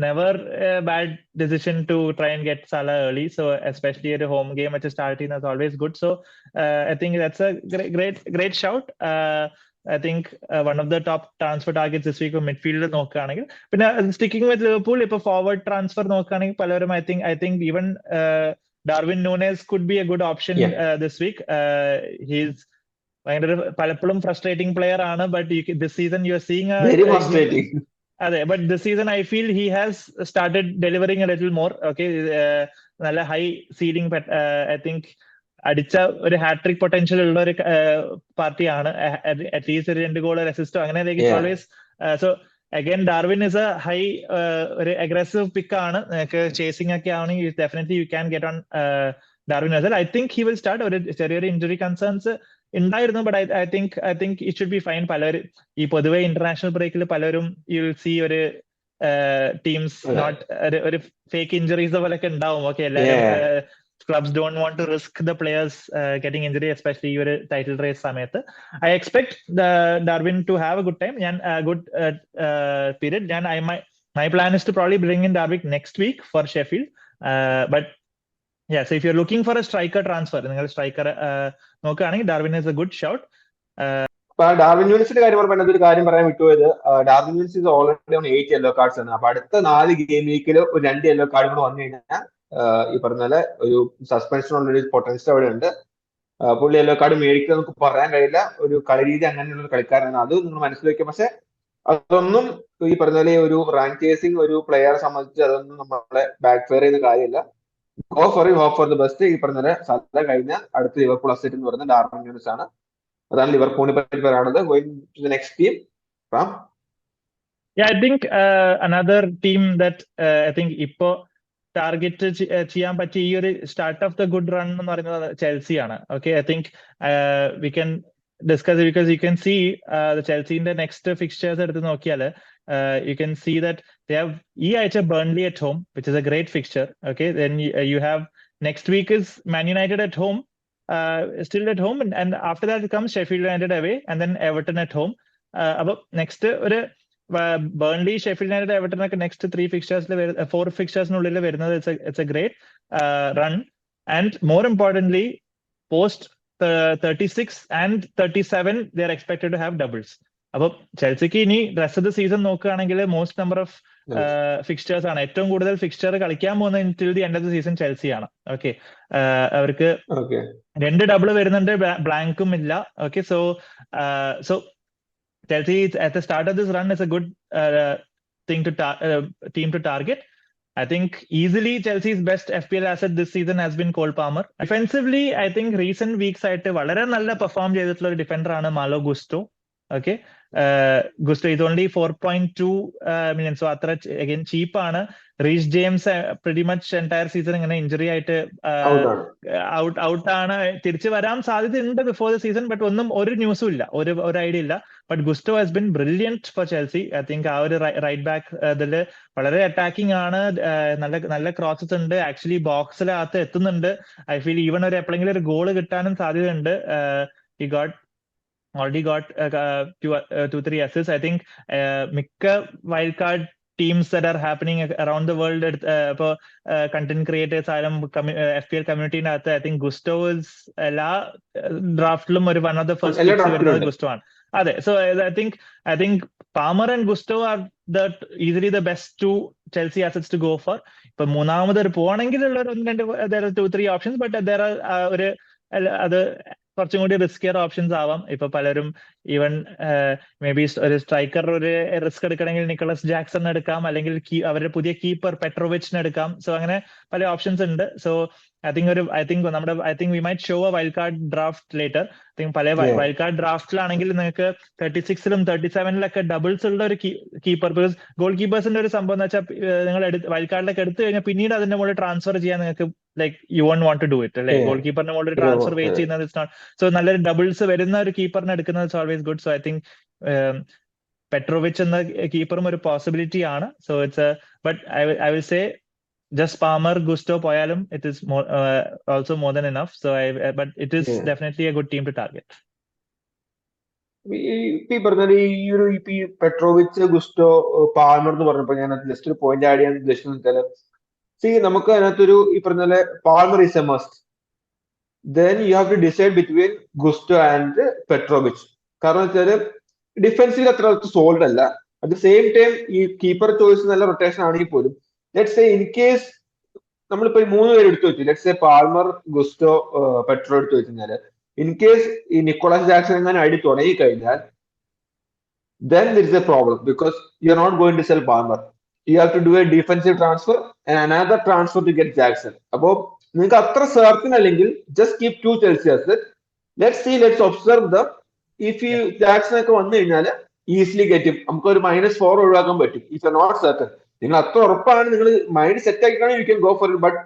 never a bad decision to try and get Salah early. So especially at a home game at a starting is always good. So I think that's a great shout. I think one of the top transfer targets this week midfield നോക്കുകയാണെങ്കിൽ. പിന്നെ sticking with Liverpool, ഇപ്പൊ forward transfer നോക്കുകയാണെങ്കിൽ പലരും I think even Darwin Núñez could be a good option this week. He's പലപ്പോഴും frustrating player ആണ്, but this season you are seeing very frustrating. അതെ, but this season I feel he has started delivering a little more. Okay, നല്ല high ceiling, I think അടിച്ച ഒരു hat trick potential ഉള്ള ഒരു പാർട്ടിയാണ്. At least ഒരു 2 ഗോൾ അസിസ്റ്റോ അങ്ങനെ. Always so again Darwin is A high ഒരു അഗ്രസീവ് പിക്ക് ആണ്. ചേസിംഗ് ഒക്കെ ആണെങ്കിൽ definitely you can get on Darwin as well. I think he will start. ഒരു ചെറിയൊരു ഇഞ്ചുറി കൺസേൺസ് ഉണ്ടായിരുന്നു, but I think it should be fine. പലരും ഈ പൊതുവെ ഇന്റർനാഷണൽ ബ്രേക്കിൽ പലരും യു വിൽ സീ ഒരു ടീംസ് നോട്ട് ഒരു ഫേക്ക് ഇഞ്ചുറീസ് പോലൊക്കെ ഉണ്ടാവും. ഓക്കെ, എല്ലാവരും clubs don't want to risk the players getting injury, especially your title race samayathu. I expect the Darwin to have a good time and a good period. And my plan is to probably bring in Darwin next week for Sheffield. But yeah, so if you're looking for a striker transfer, ningal striker നോക്കുകയാണെങ്കിൽ Darwin is a good shout. Darwin ന്യൂണിസിന്റെ കാര്യം പറഞ്ഞത് ഒരു കാര്യം പറയാൻ വിട്ടുപോയത്, Darwin Nunez is already on 8 yellow cards ആണ്. അപ്പൊ അടുത്ത 4 ഗെയിം വീക്കിൽ ഒരു 2 yellow കാർഡ് കൂടെ വന്നു കഴിഞ്ഞാൽ ഈ പറഞ്ഞ ഒരു സസ്പെൻഷനുള്ള ഒരു പൊട്ടൻഷ്യൽ അവിടെ ഉണ്ട്. പുള്ളി യെല്ലോ കാർഡ് മേടിക്കുക നമുക്ക് പറയാൻ കഴിയില്ല. ഒരു കളി രീതി അങ്ങനെയുള്ള ഒരു കളിക്കാരനാണ്, അത് നിങ്ങൾ മനസ്സിൽ വെക്കുക. പക്ഷെ അതൊന്നും ഈ പറഞ്ഞ ഒരു റാങ്ക് ചേസിങ് ഒരു പ്ലെയറെ സംബന്ധിച്ച് അതൊന്നും നമ്മളെ ബാക്ക് ഫെയർ ചെയ്യുന്ന കാര്യമില്ല. Go for you, hope for the best. ഈ പറഞ്ഞ സാധ്യത കഴിഞ്ഞാൽ അടുത്ത ലിവർപൂൾ അസറ്റ് എന്ന് പറയുന്നത് ഡാർവിൻ ന്യൂണിസ് ആണ്. അതാണ് ലിവർപൂളിനെ പറ്റി പറയാനുള്ളത്. Going to the next team. Yeah, I think another team that I think ഇപ്പോ ടാർഗറ്റ് ചെയ്യാൻ പറ്റിയ ഈ ഒരു start of the good run എന്ന് പറയുന്നത് ചെൽസി ആണ്. Okay, I think we can discuss because you can see ചെൽസിന്റെ നെക്സ്റ്റ് ഫിക്സ്ചേഴ്സ് എടുത്ത് നോക്കിയാൽ you can see that they have ഈ ആഴ്ച Burnley at home, which is a great fixture. Okay, then you have next week is Man United at home, still at home, and after that comes Sheffield United away and then Everton at home. അപ്പോൾ next ഒരു Burnley, Sheffield United, Everton ഒക്കെ next 3 ഫിക്സ്ചേഴ്സിൽ 4 ഫിക്സ്ചേഴ്സിനുള്ളിൽ വരുന്നത് it's A great run. And more importantly post 36 and 37 they are expected to have doubles. അപ്പൊ ചെൽസിക്ക് ഇനി rest of the season നോക്കുകയാണെങ്കിൽ most number of fixtures ആണ്. ഏറ്റവും കൂടുതൽ ഫിക്സ്ചർ കളിക്കാൻ പോകുന്നത് till the end of the season Chelsea ആണ്. Okay, അവർക്ക് 2 ഡബിൾ വരുന്നുണ്ട്, ബ്ലാങ്കും ഇല്ല. Okay, so Chelsea at the start of this run is a good team to target. I think easily Chelsea's best FPL asset this season has been Cole Palmer. Defensively, I think recent weeks ആയിട്ട് വളരെ നല്ല perform ചെയ്തിട്ടുള്ള ഒരു defender ആണ് Malo ഗുസ്റ്റോ. Okay, Gusto is only 4.2 million, so അത്ര again cheap ആണ്. Reece James pretty much entire season ഇങ്ങനെ injury ആയിട്ട് ഔട്ട് ആണ്. തിരിച്ചു വരാൻ സാധ്യതയുണ്ട് ബിഫോർ ദ സീസൺ, ബട്ട് ഒന്നും ഒരു ന്യൂസും ഇല്ല, ഒരു ഐഡിയ ഇല്ല. But ഗുസ്റ്റോ has been brilliant four Chelsea. I think ആ ഒരു റൈറ്റ് ബാക്ക് ഇതിൽ വളരെ അറ്റാക്കിംഗ് ആണ്, നല്ല ക്രോസസ് ഉണ്ട്, ആക്ച്വലി ബോക്സിനകത്ത് എത്തുന്നുണ്ട്. ഐ ഫീൽ ഈവൻ എപ്പോഴെങ്കിലും ഒരു ഗോള് കിട്ടാനും സാധ്യതയുണ്ട്. He already got 2-3 assists. I think mikka wildcard teams that are happening around the world, content creators ആയാലും FPL കമ്മ്യൂണിറ്റിന്റെ അകത്ത് I think Gusto is എല്ലാ ഡ്രാഫ്റ്റിലും ഒരു one of the first picks വരുന്നത് Gusto ആണ്. അതെ, so I think Palmer and Gusto are easily the best 2 Chelsea assets to go for. ഇപ്പൊ മൂന്നാമത് ഒരു പോവാണെങ്കിൽ ഉള്ള 2-3 options, but there are ഒരു അത് കുറച്ചും കൂടി റിസ്കിയർ ഓപ്ഷൻസ് ആവാം. ഇപ്പൊ പലരും ഈവൻ മേ ബി ഒരു സ്ട്രൈക്കർ ഒരു റിസ്ക് എടുക്കണമെങ്കിൽ നിക്കോളസ് ജാക്സൺ എടുക്കാം, അല്ലെങ്കിൽ അവരുടെ പുതിയ കീപ്പർ പെട്രോവിച്ചിനെ എടുക്കാം. സോ അങ്ങനെ പല ഓപ്ഷൻസ് ഉണ്ട്. So I think we might show a wildcard draft later. I think പല wildcard ഡ്രാഫ്റ്റിലാണെങ്കിൽ നിങ്ങൾക്ക് 36ലും 37ലും ഡബിൾസ് ഉള്ള ഒരു കീപ്പർ, ബിക്കോസ് ഗോൾ കീപ്പേഴ്സിന്റെ ഒരു സംഭവം എന്ന് വെച്ചാൽ നിങ്ങൾ വൈൽഡ്കാർഡിലേക്ക് എടുത്തു കഴിഞ്ഞാൽ പിന്നീട് അതിന്റെ മുകളിൽ ട്രാൻസ്ഫർ ചെയ്യാൻ നിങ്ങൾക്ക് like you won't want to do it അല്ലെ. ഗോൾ കീപ്പറിന്റെ മുകളിൽ ട്രാൻസ്ഫർ വെയിറ്റ് ചെയ്യുന്നത് ഇറ്റ്സ് നോട്ട്. സോ നല്ലൊരു ഡബിൾസ് വരുന്ന ഒരു കീപ്പറിനെ എടുക്കുന്നത് it's always good. So I think Petrovic എന്ന കീപ്പറും ഒരു പോസിബിലിറ്റി ആണ്. So it's but I will say just Palmer, Gusto പോയാലും it is more, also more than enough. So but it is definitely a good team to target. ഈ പറഞ്ഞ ഈ Petrovich, ഗുസ്റ്റോ, Palmer എന്ന് പറഞ്ഞപ്പോ ഞാൻ ജസ്റ്റ് ഒരു പോയിന്റ് ആഡ് ചെയ്യാൻ ഉദ്ദേശിച്ചത് നമുക്ക് അതിനകത്തൊരു ഈ പറഞ്ഞ Palmer is A must. then you have to decide between Gusto and Petrovic. കാരണം വെച്ചാല് ഡിഫൻസിൽ അത്ര സോൾഡ് അല്ല. അറ്റ് ദ സെയിം ടൈം ഈ കീപ്പർ ചോയ്സ് നല്ല റൊട്ടേഷൻ ആണെങ്കിൽ പോലും ലെറ്റ്സ് സേ ഇൻ കേസ് നമ്മളിപ്പോ ഈ 3 പേര് എടുത്തു വെച്ചു, let's say Palmer, Gusto, Petro എടുത്തു വെച്ചാൽ, ഇൻ കേസ് ഈ നിക്കോളാസ് ജാക്സൺ എങ്ങനെ അടി തുടങ്ങി കഴിഞ്ഞാൽ, then there is a problem because you're not going to sell Palmer. You have to do a defensive transfer and another transfer to get Jackson. അപ്പോൾ നിങ്ങൾക്ക് അത്ര certain അല്ലെങ്കിൽ just keep 2 Chelsea assets. Let's observe them. If you Jackson ഒക്കെ വന്നു കഴിഞ്ഞാൽ easily ഗെറ്റും നമുക്ക് ഒരു -4 ഒഴിവാക്കാൻ പറ്റും. ഇഫ് നോട്ട് certain, നിങ്ങൾ അത്ര ഉറപ്പാണ്, നിങ്ങൾ മൈൻഡ് സെറ്റ് ആക്കിയാണ് you can go for it. But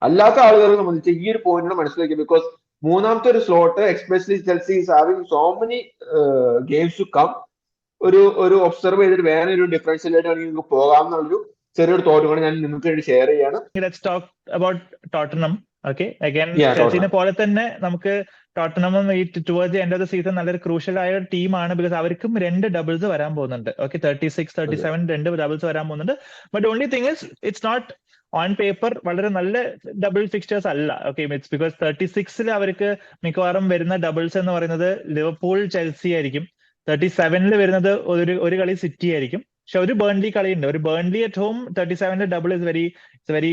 അല്ലാത്ത ആളുകളെ സംബന്ധിച്ച് ഈ ഒരു പോയിന്റ് മനസ്സിലാക്കി, ബിക്കോസ് മൂന്നാമത്തെ ഒരു slot especially Chelsea is having so many games to come. ഒരു ഒബ്സർവ് ചെയ്തിട്ട് വേറെ ഒരു ഡിഫറൻഷ്യൽ ആയിട്ട് നിങ്ങൾക്ക് പോകാം എന്നുള്ളൊരു ചെറിയൊരു തോട്ട് കൂടെ ഞാൻ നിങ്ങൾക്ക് വേണ്ടി ഷെയർ ചെയ്യാണ്. Let's talk about Tottenham. Okay, again, ചെൽസിനെ പോലെ തന്നെ നമുക്ക് ടോട്ടനമും ഈ towards the end of the season നല്ലൊരു ക്രൂഷ്യൽ ആയ ടീമാണ്. ബിക്കോസ് അവർക്കും 2 ഡബിൾസ് വരാൻ പോകുന്നുണ്ട്. ഓക്കെ, 36, 37 2 ഡബിൾസ് വരാൻ പോകുന്നുണ്ട്. But only thing is it's not on paper വളരെ നല്ല ഡബിൾ ഫിക്സ്റ്റേഴ്സ് അല്ല. ഓക്കെ, ഇറ്റ്സ് ബിക്കോസ് 36 അവർക്ക് മിക്കവാറും വരുന്ന ഡബിൾസ് എന്ന് പറയുന്നത് ലിവർപൂൾ, ചെൽസി ആയിരിക്കും. 37 വരുന്നത് ഒരു കളി സിറ്റി ആയിരിക്കും. പക്ഷെ ഒരു ബേൺലി കളിയുണ്ട്. ഒരു Burnley at home 37 double is very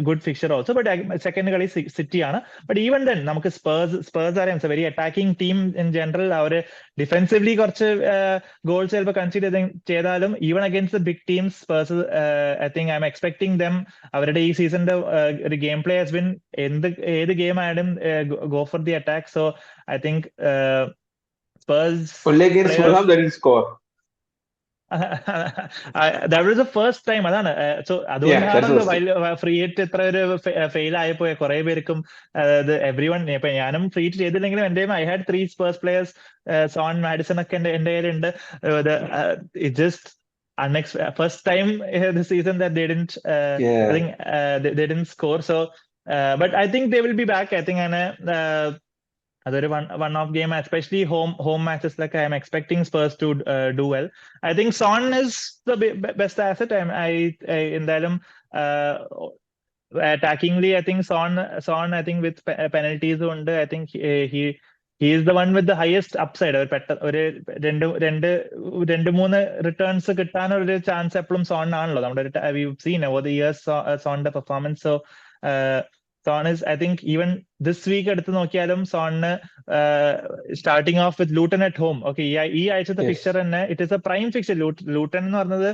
good fixture also. But second കളി സിറ്റി ആണ്. ബട്ട് ഈവൻ ദെൻ നമുക്ക് സ്പേഴ്സ് അറിയാം, very attacking team in general. അവര് ഡിഫെൻസീവ്ലി കുറച്ച് ഗോൾസ് ചിലപ്പോൾ കൺസിഡർ ചെയ്താലും even against the big teams Spurs, I think I M expecting them. അവരുടെ ഈ സീസണിന്റെ ഒരു ഗെയിം പ്ലേ ഹസ് ബിൻ ഏത് ഗെയിം ആയാലും go for the attack. So I think Spurs only against Fulham they didn't score. That was the first time. അതാണ്. So അതുകൊണ്ടാണ് free hit ഇത്ര ഒരു ഫെയിൽ ആയിപ്പോയ കുറെ പേർക്കും. എവ്രി വൺ, ഇപ്പൊ ഞാനും ഫ്രീ ഹിറ്റ് ചെയ്തില്ലെങ്കിലും എന്റെ I had 3 Spurs players. Zone, Madison ഒക്കെ എന്റെ കയ്യിലുണ്ട്. Just first time this season that they didn't I think they didn't score. So but I think they will be back. I think അതൊരു one of game, especially home matches ലൊക്കെ I M expecting Spurs to do well. I think Son is the best asset. എന്തായാലും attackingly I think Son I think with പെനൽറ്റീസും ഉണ്ട്. I think he is the one with the highest upside. ഒരു 2-3 returns കിട്ടാനൊരു chance എപ്പോഴും സോണിനാണല്ലോ. നമ്മുടെ we seen over the years സോണിന്റെ performance. So Son is, I think, even this week എടുത്ത് നോക്കിയാലും സോണിന് starting off with Luton at home. Okay, ഈ ആഴ്ചത്തെ ഫിക്ചർ തന്നെ it is a prime fixture. Luton എന്ന് പറഞ്ഞത്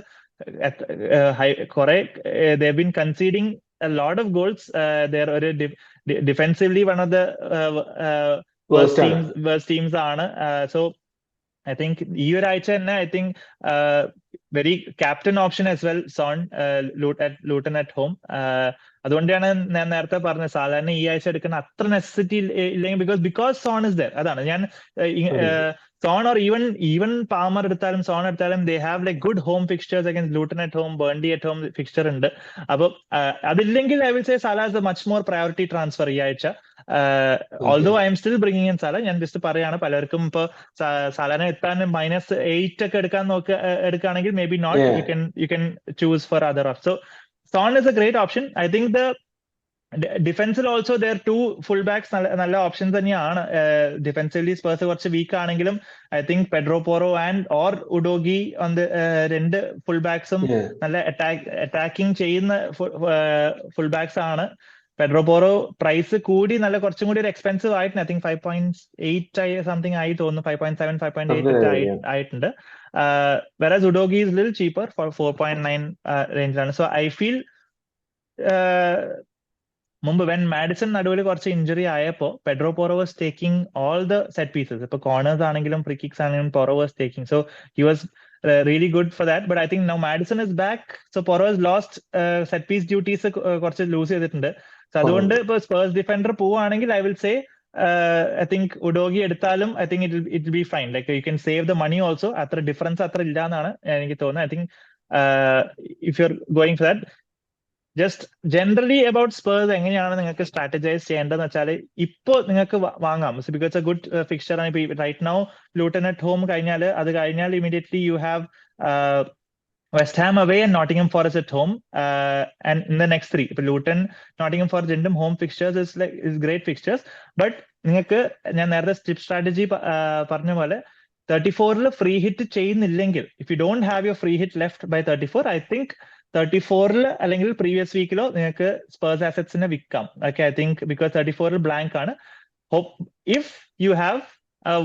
കുറെ they've been conceding a lot of goals. They're ഒരു defensively one of the worst teams ആണ്. So I think ഈ ഒരാഴ്ച തന്നെ I think very captain option as well zone, Luton at home. അതുകൊണ്ടാണ് ഞാൻ നേരത്തെ പറഞ്ഞത് സാധാരണ ഈ ആഴ്ച എടുക്കുന്ന അത്ര നെസസിറ്റി ഇല്ലെങ്കിൽ, ബിക്കോസ് സോൺ ഇസ് ദർ. അതാണ് ഞാൻ സോൺ ഓർ ഈവൻ പാമർ എടുത്താലും സോൺ എടുത്താലും they have like good home fixtures against Luton at home, Burnley at home fixture ഉണ്ട്. അപ്പൊ അതില്ലെങ്കിൽ I will say Salah is a much more priority transfer ഈ ആഴ്ച. Although I'm still bringing in Salah. ഞാൻ just പറയാണ്, പലർക്കും ഇപ്പൊ സാലാനെ എത്താൻ -8 ഒക്കെ എടുക്കുകയാണെങ്കിൽ maybe not, you can choose for other of. So Son is a great option. I think the ഡിഫൻസിൽ ഓൾസോ ദർ 2 ഫുൾ ബാക്സ് നല്ല ഓപ്ഷൻസ് തന്നെയാണ്. ഡിഫൻസീവ്ലി സ്പേഴ്സ് കുറച്ച് വീക്ക് ആണെങ്കിലും I think Pedro Porro and or Udogie on the 2 full ബാക്സും നല്ല attacking ചെയ്യുന്ന full backs ആണ്. Pedro Porro price കൂടി നല്ല കുറച്ചും കൂടി ഒരു എക്സ്പെൻസീവ് ആയിട്ടുണ്ട്. ഐ തിങ്ക് 5.8 സംതിങ് ആയി തോന്നുന്നു. 5.7 5.8 ആയിട്ടുണ്ട്. whereas Udogi is a little cheaper for 4.9 റേഞ്ചിലാണ്. സോ ഐ ഫീൽ മുമ്പ് വെൻ മാഡിസൺ നടുവിൽ കുറച്ച് ഇഞ്ചുറി ആയപ്പോ Pedro Porro was taking all the set pieces. ഇപ്പൊ കോർണേഴ്സ് ആണെങ്കിലും ഫ്രീ കിക്സ് ആണെങ്കിലും Porro was taking. So he was really good for that. But I think now Madison is back, so Porro has lost set piece duties കുറച്ച് loose ചെയ്തിട്ടുണ്ട്. So അതുകൊണ്ട് ഇപ്പൊ Spurs defender പോവുകയാണെങ്കിൽ I will say I think ഉഡോഗി എടുത്താലും I think it will be fine. Like you can save the money also. അത്ര difference അത്ര ഇല്ല എന്നാണ് എനിക്ക് തോന്നുന്നത്. I think if you're going for that, just generally about Spurs എങ്ങനെയാണ് നിങ്ങൾക്ക് സ്ട്രാറ്റജൈസ് ചെയ്യേണ്ടതെന്ന് വെച്ചാൽ ഇപ്പോ നിങ്ങൾക്ക് വാങ്ങാം. ബിക്കോസ് എ ഗുഡ് ഫിക്ചർ ആണ്. ഇപ്പൊ right now Luton at home കഴിഞ്ഞാൽ immediately you have West Ham away and Nottingham Forest at home, and in the next 3 ഇപ്പൊ ലൂട്ടൺ Nottingham Forest രണ്ടും home fixtures is great fixtures. ബട്ട് നിങ്ങൾക്ക് ഞാൻ നേരത്തെ strip strategy പറഞ്ഞ പോലെ 34 ഫ്രീ ഹിറ്റ് ചെയ്യുന്നില്ലെങ്കിൽ, if you don't have your free hit left by 34, I think 34-ൽ അല്ലെങ്കിൽ പ്രീവിയസ് വീക്കിലോ നിങ്ങൾക്ക് സ്പേഴ്സ് അസറ്റ്സിനെ വിൽക്കാം. ഓക്കെ, ഐ തിങ്ക് ബിക്കോസ് 34-ൽ ബ്ലാങ്ക് ആണ്. If you have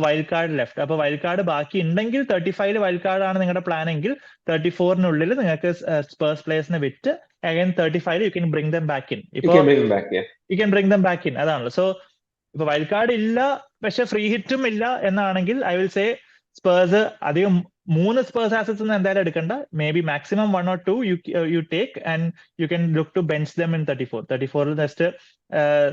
wild card left, അപ്പൊ വൈൽഡ് കാർഡ് ബാക്കി ഉണ്ടെങ്കിൽ 35-ൽ വൈൽഡ് കാർഡ് ആണ് നിങ്ങളുടെ പ്ലാൻ എങ്കിൽ 34-നുള്ളിൽ നിങ്ങൾക്ക് സ്പേഴ്സ് പ്ലേയേഴ്സിനെ വിറ്റ് അഗൈൻ 35-ൽ you can bring them back in. You can bring them back, yeah. You can bring them back in, അതാണല്ലോ. സോ ഇപ്പൊ വൈൽഡ് കാർഡ് ഇല്ല പക്ഷെ ഫ്രീ ഹിറ്റും ഇല്ല എന്നാണെങ്കിൽ ഐ വിൽ സേ സ്പേഴ്സ് അധികം 3 സ്പേഴ്സ് ആസറ്റ്സ് ഒന്നും എന്തായാലും എടുക്കണ്ട. Maybe maximum 1 or 2 you take and you can look to bench them in 34-ൽ ജസ്റ്റ്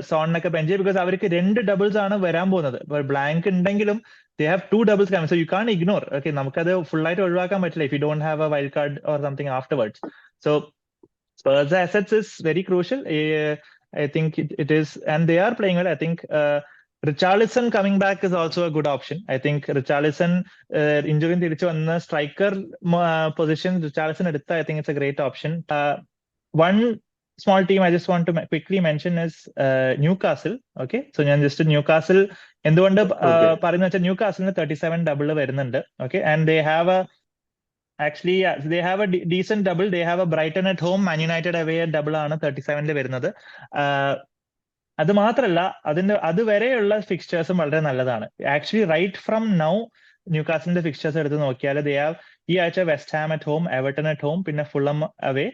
സോണിനൊക്കെ ബെഞ്ച് ചെയ്യും. ബിക്കോസ് അവർക്ക് 2 ഡബിൾസ് ആണ് വരാൻ പോകുന്നത്. ബ്ലാങ്ക് ഉണ്ടെങ്കിലും they have 2 doubles coming, so you can't ignore. Okay, നമുക്കത് ഫുൾ ആയിട്ട് ഒഴിവാക്കാൻ പറ്റില്ല if you don't have a wild card or something afterwards. So Spurs assets is very crucial. I think it is, and they are playing well. I think Richarlison coming back is also a good option. I think Richarlison injury തിരിച്ചു വന്ന striker position Richarlison എടുത്ത I think it's a great option. One small team I just want to quickly mention is Newcastle. Okay, so ഞാൻ just Newcastle എന്തുകൊണ്ട് പറയുന്ന വെച്ചാൽ ന്യൂകാസിലിന് 37 double വരുന്നുണ്ട്. Okay, and they have a actually they have a decent double. They have a Brighton at home, Man United away at double ആണ് 37-ൽ വരുന്നത്. അത് മാത്രമല്ല അതുവരെയുള്ള ഫിക്സ്ചേഴ്സും വളരെ നല്ലതാണ്. ആക്ച്വലി റൈറ്റ് ഫ്രം നൗ ന്യൂകാസിലിന്റെ ഫിക്സ്ചേഴ്സ് എടുത്ത് നോക്കിയാൽ ദേ ഹാവ് ഈ ആഴ്ച West Ham at home, Everton at home, പിന്നെ ഫുള്ളം അവേ,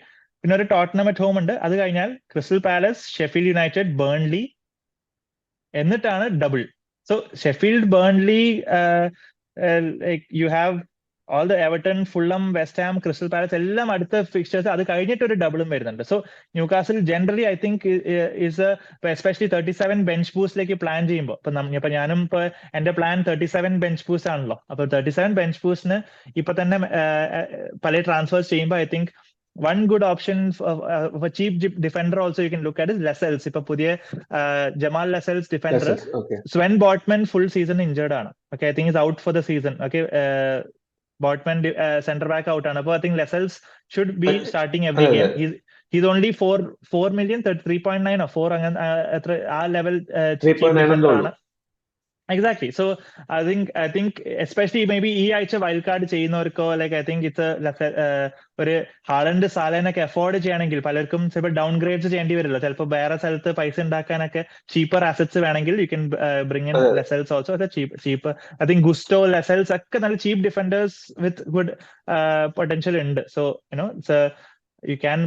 പിന്നെ ഒരു ടോട്ടനം അറ്റ് ഹോം ഉണ്ട്. അത് കഴിഞ്ഞാൽ Crystal Palace, Sheffield United, Burnley, എന്നിട്ടാണ് double. So Sheffield, Burnley, like you have all the Everton, Fulham, West Ham, Crystal Palace എല്ലാം അടുത്ത fixtures. അത് കഴിഞ്ഞിട്ട് ഒരു ഡബിളും വരുന്നുണ്ട്. So Newcastle generally I think is especially 37 bench ബൂസ്റ്റിലേക്ക് പ്ലാൻ ചെയ്യുമ്പോൾ, ഇപ്പൊ ഞാനും ഇപ്പൊ എന്റെ പ്ലാൻ 37 ബെഞ്ച് ബൂസ്റ്റ് ആണല്ലോ. അപ്പൊ 37 ബെഞ്ച് ബൂസ്റ്റിന് ഇപ്പൊ തന്നെ പല ട്രാൻസ്ഫേഴ്സ് ചെയ്യുമ്പോൾ I think one good option for cheap defender also you can look at is Lascelles. ഇപ്പൊ പുതിയ Jamal Lascelles defender. Sven Botman full season injured ആണ്. Okay, I think he's out for the season. Okay, Botman center back out ആണ്. അപ്പോൾ I think Lascelles should be starting every game. He's only 4 million, 3.9 or 4 അങ്ങനെ എത്ര ആ level 3.9 ആണ്. Exactly. So I think especially maybe ഈ ആഴ്ച wild card ചെയ്യുന്നവർക്കോ like I think it's ഒരു ഹാലൻഡ്, സാലേനൊക്കെ അഫോർഡ് ചെയ്യണമെങ്കിൽ പലർക്കും ചിലപ്പോൾ ഡൗൺ ഗ്രേഡ്സ് ചെയ്യേണ്ടി വരില്ല. ചിലപ്പോൾ വേറെ സ്ഥലത്ത് പൈസ ഉണ്ടാക്കാനൊക്കെ ചീപ്പർ അസറ്റ്സ് വേണമെങ്കിൽ you can bring in Lascelles also. Cheap I think Gusto, Lascelles ഒക്കെ നല്ല cheap defenders with good potential ഉണ്ട്. So you can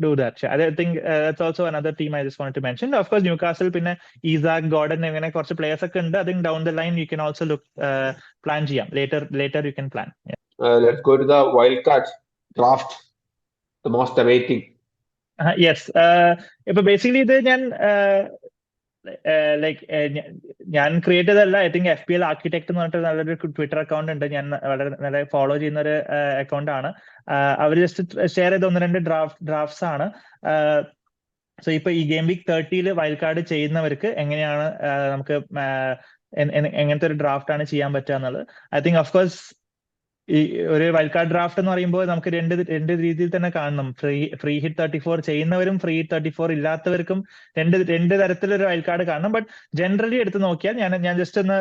do that. I think that's also another team I just wanted to mention. Of course, Newcastle, പിന്നെ Isaac, Gordon അങ്ങനെ കുറച്ച് players ഒക്കെ ഉണ്ട്. I think down the line you can also look plan ചെയ്യാം. Later you can plan. Yeah. Let's go to the wild card draft, the most awaiting. Yes. ഇപ്പൊ basically ഇത് ഞാൻ ഞാൻ ക്രിയേറ്റ് ചെയ്തല്ല. ഐ തിങ്ക് FPL ആർക്കിടെക്ട് എന്ന് പറഞ്ഞിട്ട് നല്ലൊരു Twitter account ഉണ്ട്, ഞാൻ വളരെ നല്ല ഫോളോ ചെയ്യുന്ന ഒരു അക്കൗണ്ട് ആണ്. അവർ ജസ്റ്റ് ഷെയർ ചെയ്ത 1-2 ഡ്രാഫ്റ്റ്സ് ആണ്. സോ ഇപ്പൊ ഈ ഗെയിം വീക്ക് 30-ൽ വൈൽഡ് കാർഡ് ചെയ്യുന്നവർക്ക് എങ്ങനെയാണ് നമുക്ക് എങ്ങനത്തെ ഒരു ഡ്രാഫ്റ്റ് ആണ് ചെയ്യാൻ പറ്റുക എന്നുള്ളത്. ഐ തിങ്ക് ഓഫ് കോഴ്സ് ഈ ഒരു വൈൽഡ് കാർഡ് ഡ്രാഫ്റ്റ് എന്ന് പറയുമ്പോൾ നമുക്ക് രണ്ട് രീതിയിൽ തന്നെ കാണണം. ഫ്രീ ഹിറ്റ് 34 ചെയ്യുന്നവരും ഫ്രീ ഹിറ്റ് 34 ഇല്ലാത്തവർക്കും രണ്ട് തരത്തിലൊരു വൈൽഡ് കാർഡ് കാണണം. ബട്ട് ജനറലി എടുത്ത് നോക്കിയാൽ ഞാൻ ജസ്റ്റ് ഒന്ന്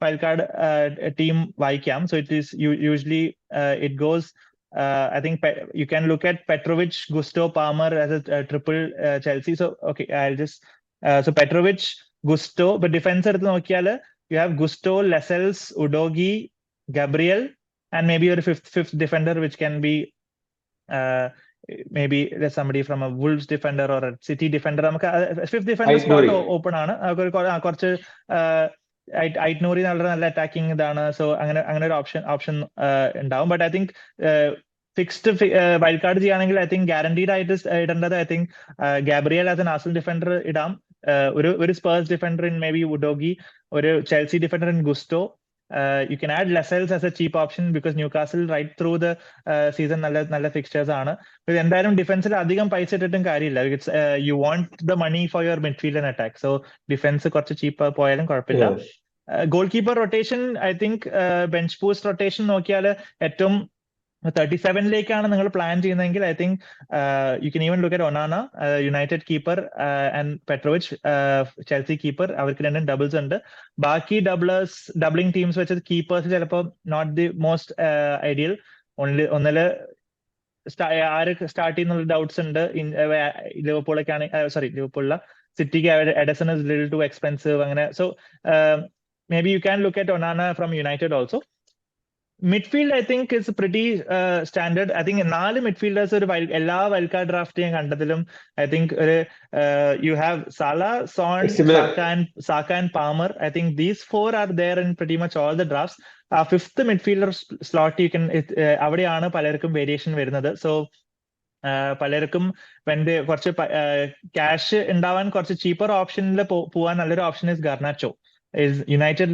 വൈൽഡ് കാർഡ് ടീം വായിക്കാം. So it is usually it goes I think you can look at Petrovic, Gusto, Palmer as a triple Chelsea. So okay, I'll just so Petrovic, Gusto, but defense എടുത്ത് നോക്കിയാൽ you have Gusto, Lascelles, Udogie, Gabriel, and maybe a fifth defender which can be maybe there's somebody from a Wolves defender or a City defender. നമുക്ക് fifth defender spot open ആണ്. കുറച്ച് ഐറ്റ്നൂറി നല്ല attacking ഇതാണ്. So അങ്ങനെ ഒരു option ഉണ്ടാവും. But I think fixed wild card ചെയ്യുകയാണെങ്കിൽ I think guaranteed ആയിട്ട് ഇടേണ്ടത് I think Gabriel as an Arsenal defender ഇടാം. ഒരു Spurs defender in maybe Udogie, ഒരു Chelsea defender in Gusto. You can add Lascelles as a cheap option because Newcastle right through the season നല്ല fixtures ആണ്. എന്തായാലും ഡിഫൻസിൽ അധികം പൈസ ഇട്ടിട്ടും കാര്യമില്ല. You want the money for your midfield and attack. So defence കുറച്ച് ചീപ്പ് പോയാലും കുഴപ്പമില്ല. Goal keeper rotation I think bench boost rotation നോക്കിയാൽ ഏറ്റവും 37-ലേക്കാണ് നിങ്ങൾ പ്ലാൻ ചെയ്യുന്നതെങ്കിൽ I think you can even look at Onana, United keeper, and Petrovich, Chelsea keeper. അവർക്ക് രണ്ടും doubles ഉണ്ട്. ബാക്കി ഡബ്ലിംഗ് ടീംസ് വെച്ച് കീപ്പേഴ്സ് ചിലപ്പോൾ നോട്ട് ദി മോസ്റ്റ് ഐഡിയൽ. ഒന്നില് ആര് സ്റ്റാർട്ട് ചെയ്യുന്നുള്ള ഡൗട്ട്സ് ഉണ്ട്. ലിവർപൂളൊക്കെ ആണെങ്കിൽ ലിവർപൂളില സിറ്റിക്ക് Ederson is little too expensive അങ്ങനെ. So maybe you can look at Onana from United also. Midfield I think is pretty standard. I think 4 midfielders എല്ലാ wild card draft ഞാൻ കണ്ടതിലും ഐ തിങ്ക് ഒരു you have Salah, Son, Saka and Palmer. I think these 4 are there in pretty much all the drafts. ആ 5th midfielder slot you can, അവിടെയാണ് പലർക്കും variation വരുന്നത്. So പലർക്കും കുറച്ച് ക്യാഷ് ഉണ്ടാവാൻ കുറച്ച് ചീപ്പർ ഓപ്ഷനിൽ പോവാൻ നല്ലൊരു option is Garnacho. Is United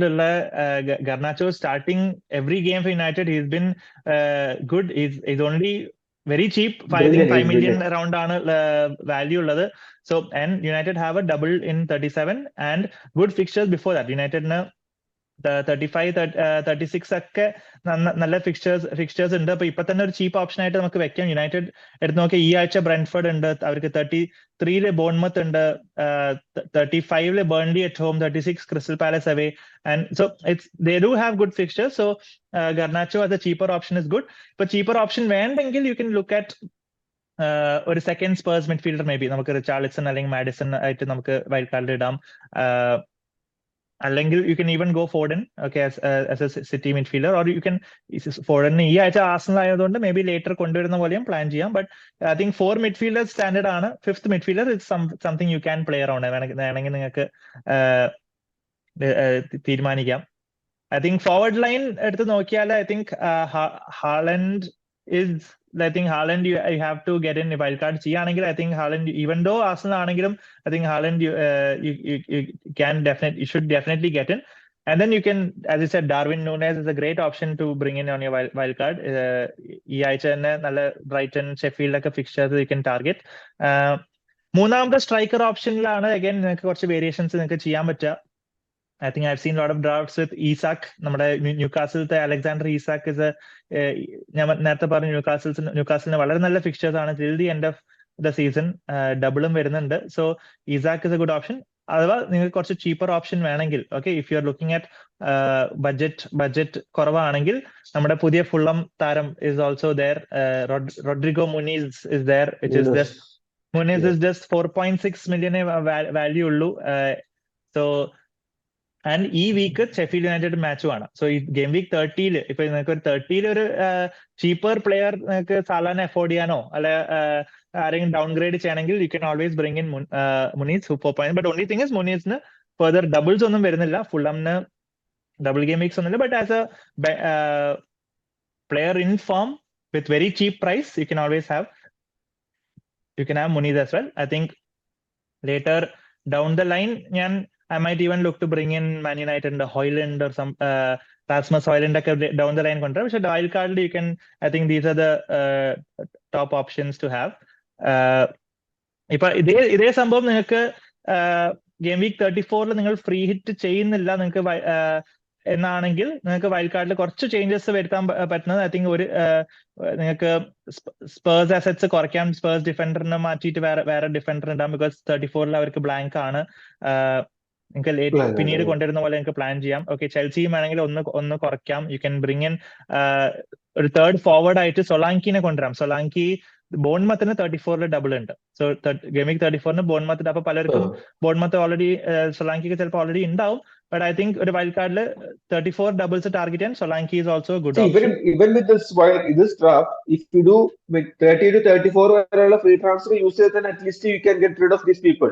Garnacho starting every game for United? He's been good. He's only very cheap. I think 5 million around ആണ് value ഉള്ളത്. So and United have a double in 37 and good fixtures before that. United 35 36 ഒക്കെ നല്ല fixtures ഉണ്ട്. അപ്പൊ ഇപ്പൊ തന്നെ ഒരു ചീപ്പ് option ആയിട്ട് നമുക്ക് വെക്കാം. യുണൈറ്റഡ് എടുത്ത് നോക്കിയാൽ ഈ ആഴ്ച ബ്രെൻഫോർഡ് ഉണ്ട്, അവർക്ക് 33 ബോൺമത്ത് ഉണ്ട്, 35 Burnley at home, 36 crystal palace away. And so they do have good fixtures. So Garnacho as a cheaper option is good. ഇപ്പൊ cheaper option വേണ്ടെങ്കിൽ you can look at ഒരു second Spurs midfielder. May be നമുക്ക് Richarlison അല്ലെങ്കിൽ Madison ആയിട്ട് നമുക്ക് wild കാർഡിൽ ഇടാം. അല്ലെങ്കിൽ you can even go Foden, okay, as a City midfielder, or you can Foden ഈ ആഴ്ച ആർസണൽ ആയതുകൊണ്ട് മേ ബി ലേറ്റർ കൊണ്ടുവരുന്ന പോലെയും പ്ലാൻ ചെയ്യാം. But I think 4 midfielders standard ആണ്. 5th midfielder is something you can play around. വേണമെങ്കിൽ നിങ്ങൾക്ക് തീരുമാനിക്കാം. ഐ തിങ്ക് ഫോർവേഡ് ലൈൻ എടുത്ത് നോക്കിയാൽ I think Haaland is, I think Haaland you have to get in wild card ചെയ്യുകയാണെങ്കിൽ I think Haaland, even though Arsenal ആണെങ്കിലും I think Haaland you should definitely get in. And then you can, as I said, Darwin Núñez is a great option to bring in on your wild card. ഈ ആഴ്ച തന്നെ നല്ല Brayton, Sheffield ഒക്കെ fixtures you can target. മൂന്നാമത്തെ striker ഓപ്ഷനിലാണ് again നിങ്ങൾക്ക് കുറച്ച് variations നിങ്ങൾക്ക് ചെയ്യാൻ പറ്റുക. I think I've seen a lot of drafts with Isak. നമ്മുടെ ന്യൂകാസിലത്തെ അലക്സാണ്ടർ ഇസാക്ക് ഇസ് ഞാൻ നേരത്തെ പറഞ്ഞു ന്യൂകാസിലിന് വളരെ നല്ല ഫിക്സ്ചേഴ്സ് ആണ് till the end of the season. ഡബിളും വരുന്നുണ്ട്. So Isak is a good option. അഥവാ നിങ്ങൾക്ക് കുറച്ച് ചീപ്പർ ഓപ്ഷൻ വേണമെങ്കിൽ, okay, if you are looking at budget കുറവാണെങ്കിൽ നമ്മുടെ പുതിയ ഫുള്ളം താരം is also there. Rodrigo Muniz is there. Muniz is just 4.6 million value ഉള്ളൂ. സോ ആൻഡ് ഈ വീക്ക് ഷെഫീൽഡ് യുണൈറ്റഡ് മാച്ചും ആണ്. സോ ഈ ഗെയിം വീക്ക് 30 ഇപ്പൊ നിങ്ങൾക്ക് ഒരു 30 ഒരു ചീപ്പർ പ്ലെയർ നിങ്ങൾക്ക് സാലാനെ അഫോർഡ് ചെയ്യാനോ അല്ലെ ആരെങ്കിലും ഡൗൺഗ്രേഡ് ചെയ്യണമെങ്കിൽ you can always bring in Muniz 4 but only thing is മുനീസിന് ഫർദർ ഡബിൾസ് ഒന്നും വരുന്നില്ല. ഫുള്ളംന് ഡബിൾ ഗെയിം വീക്സ് ഒന്നുമില്ല. But as a player in form with very cheap price you can have Muniz as well. I think later down the line I might even look to bring in Man United and Højlund or some Rasmus Højlund down the line contract. But wild card you can, I think these are the top options to have. ഇപ്പൊ ഇതേ സംഭവം നിങ്ങൾക്ക് game week 34 നിങ്ങൾ free hit ചെയ്യുന്നില്ല നിങ്ങൾക്ക് എന്നാണെങ്കിൽ നിങ്ങൾക്ക് wild കാർഡിൽ കുറച്ച് ചേഞ്ചസ് വരുത്താൻ പറ്റുന്നത് ഐ തിങ്ക് ഒരു നിങ്ങൾക്ക് സ്പേഴ്സ് അസറ്റ്സ് കുറയ്ക്കാം. സ്പേഴ്സ് ഡിഫൻഡറിനെ മാറ്റിയിട്ട് വേറെ ഡിഫൻഡർ ഉണ്ടാകും. ബിക്കോസ് 34 അവർക്ക് ബ്ലാങ്ക് ആണ്. നിങ്ങൾക്ക് പിന്നീട് കൊണ്ടുവരുന്ന പോലെ നിങ്ങൾക്ക് പ്ലാൻ ചെയ്യാം. ഓക്കെ, ചെൽസിയും വേണമെങ്കിൽ ഒന്ന് കുറയ്ക്കാം. യു ക്യാൻ ബ്രിങ് ഇൻ ഒരു തേർഡ് ഫോർവേഡ് ആയിട്ട് സൊലാങ്കിനെ കൊണ്ടുവരാം. സൊലാങ്കി ബോൺമത്തിന് 34 ഡബിൾ ഉണ്ട്. So gaming 34 ബോൺമത്ത്. അപ്പൊ പലർക്കും ബോൺമത്ത് ഓൾറെഡി സൊലാങ്കിക്ക് ചിലപ്പോൾ ഓൾറെഡി ഉണ്ടാവും. But I think ഒരു വൈൽഡ് കാർഡിൽ 34 ഡബിൾസ് ടാർഗറ്റ് ചെയ്യാൻ Solanke is also a good option. Even with this draft, if you do 30 to 34 വരെയുള്ള ഫ്രീ ട്രാൻസ്ഫർ യൂസ് ചെയ്താൽ at least you can get rid of these people,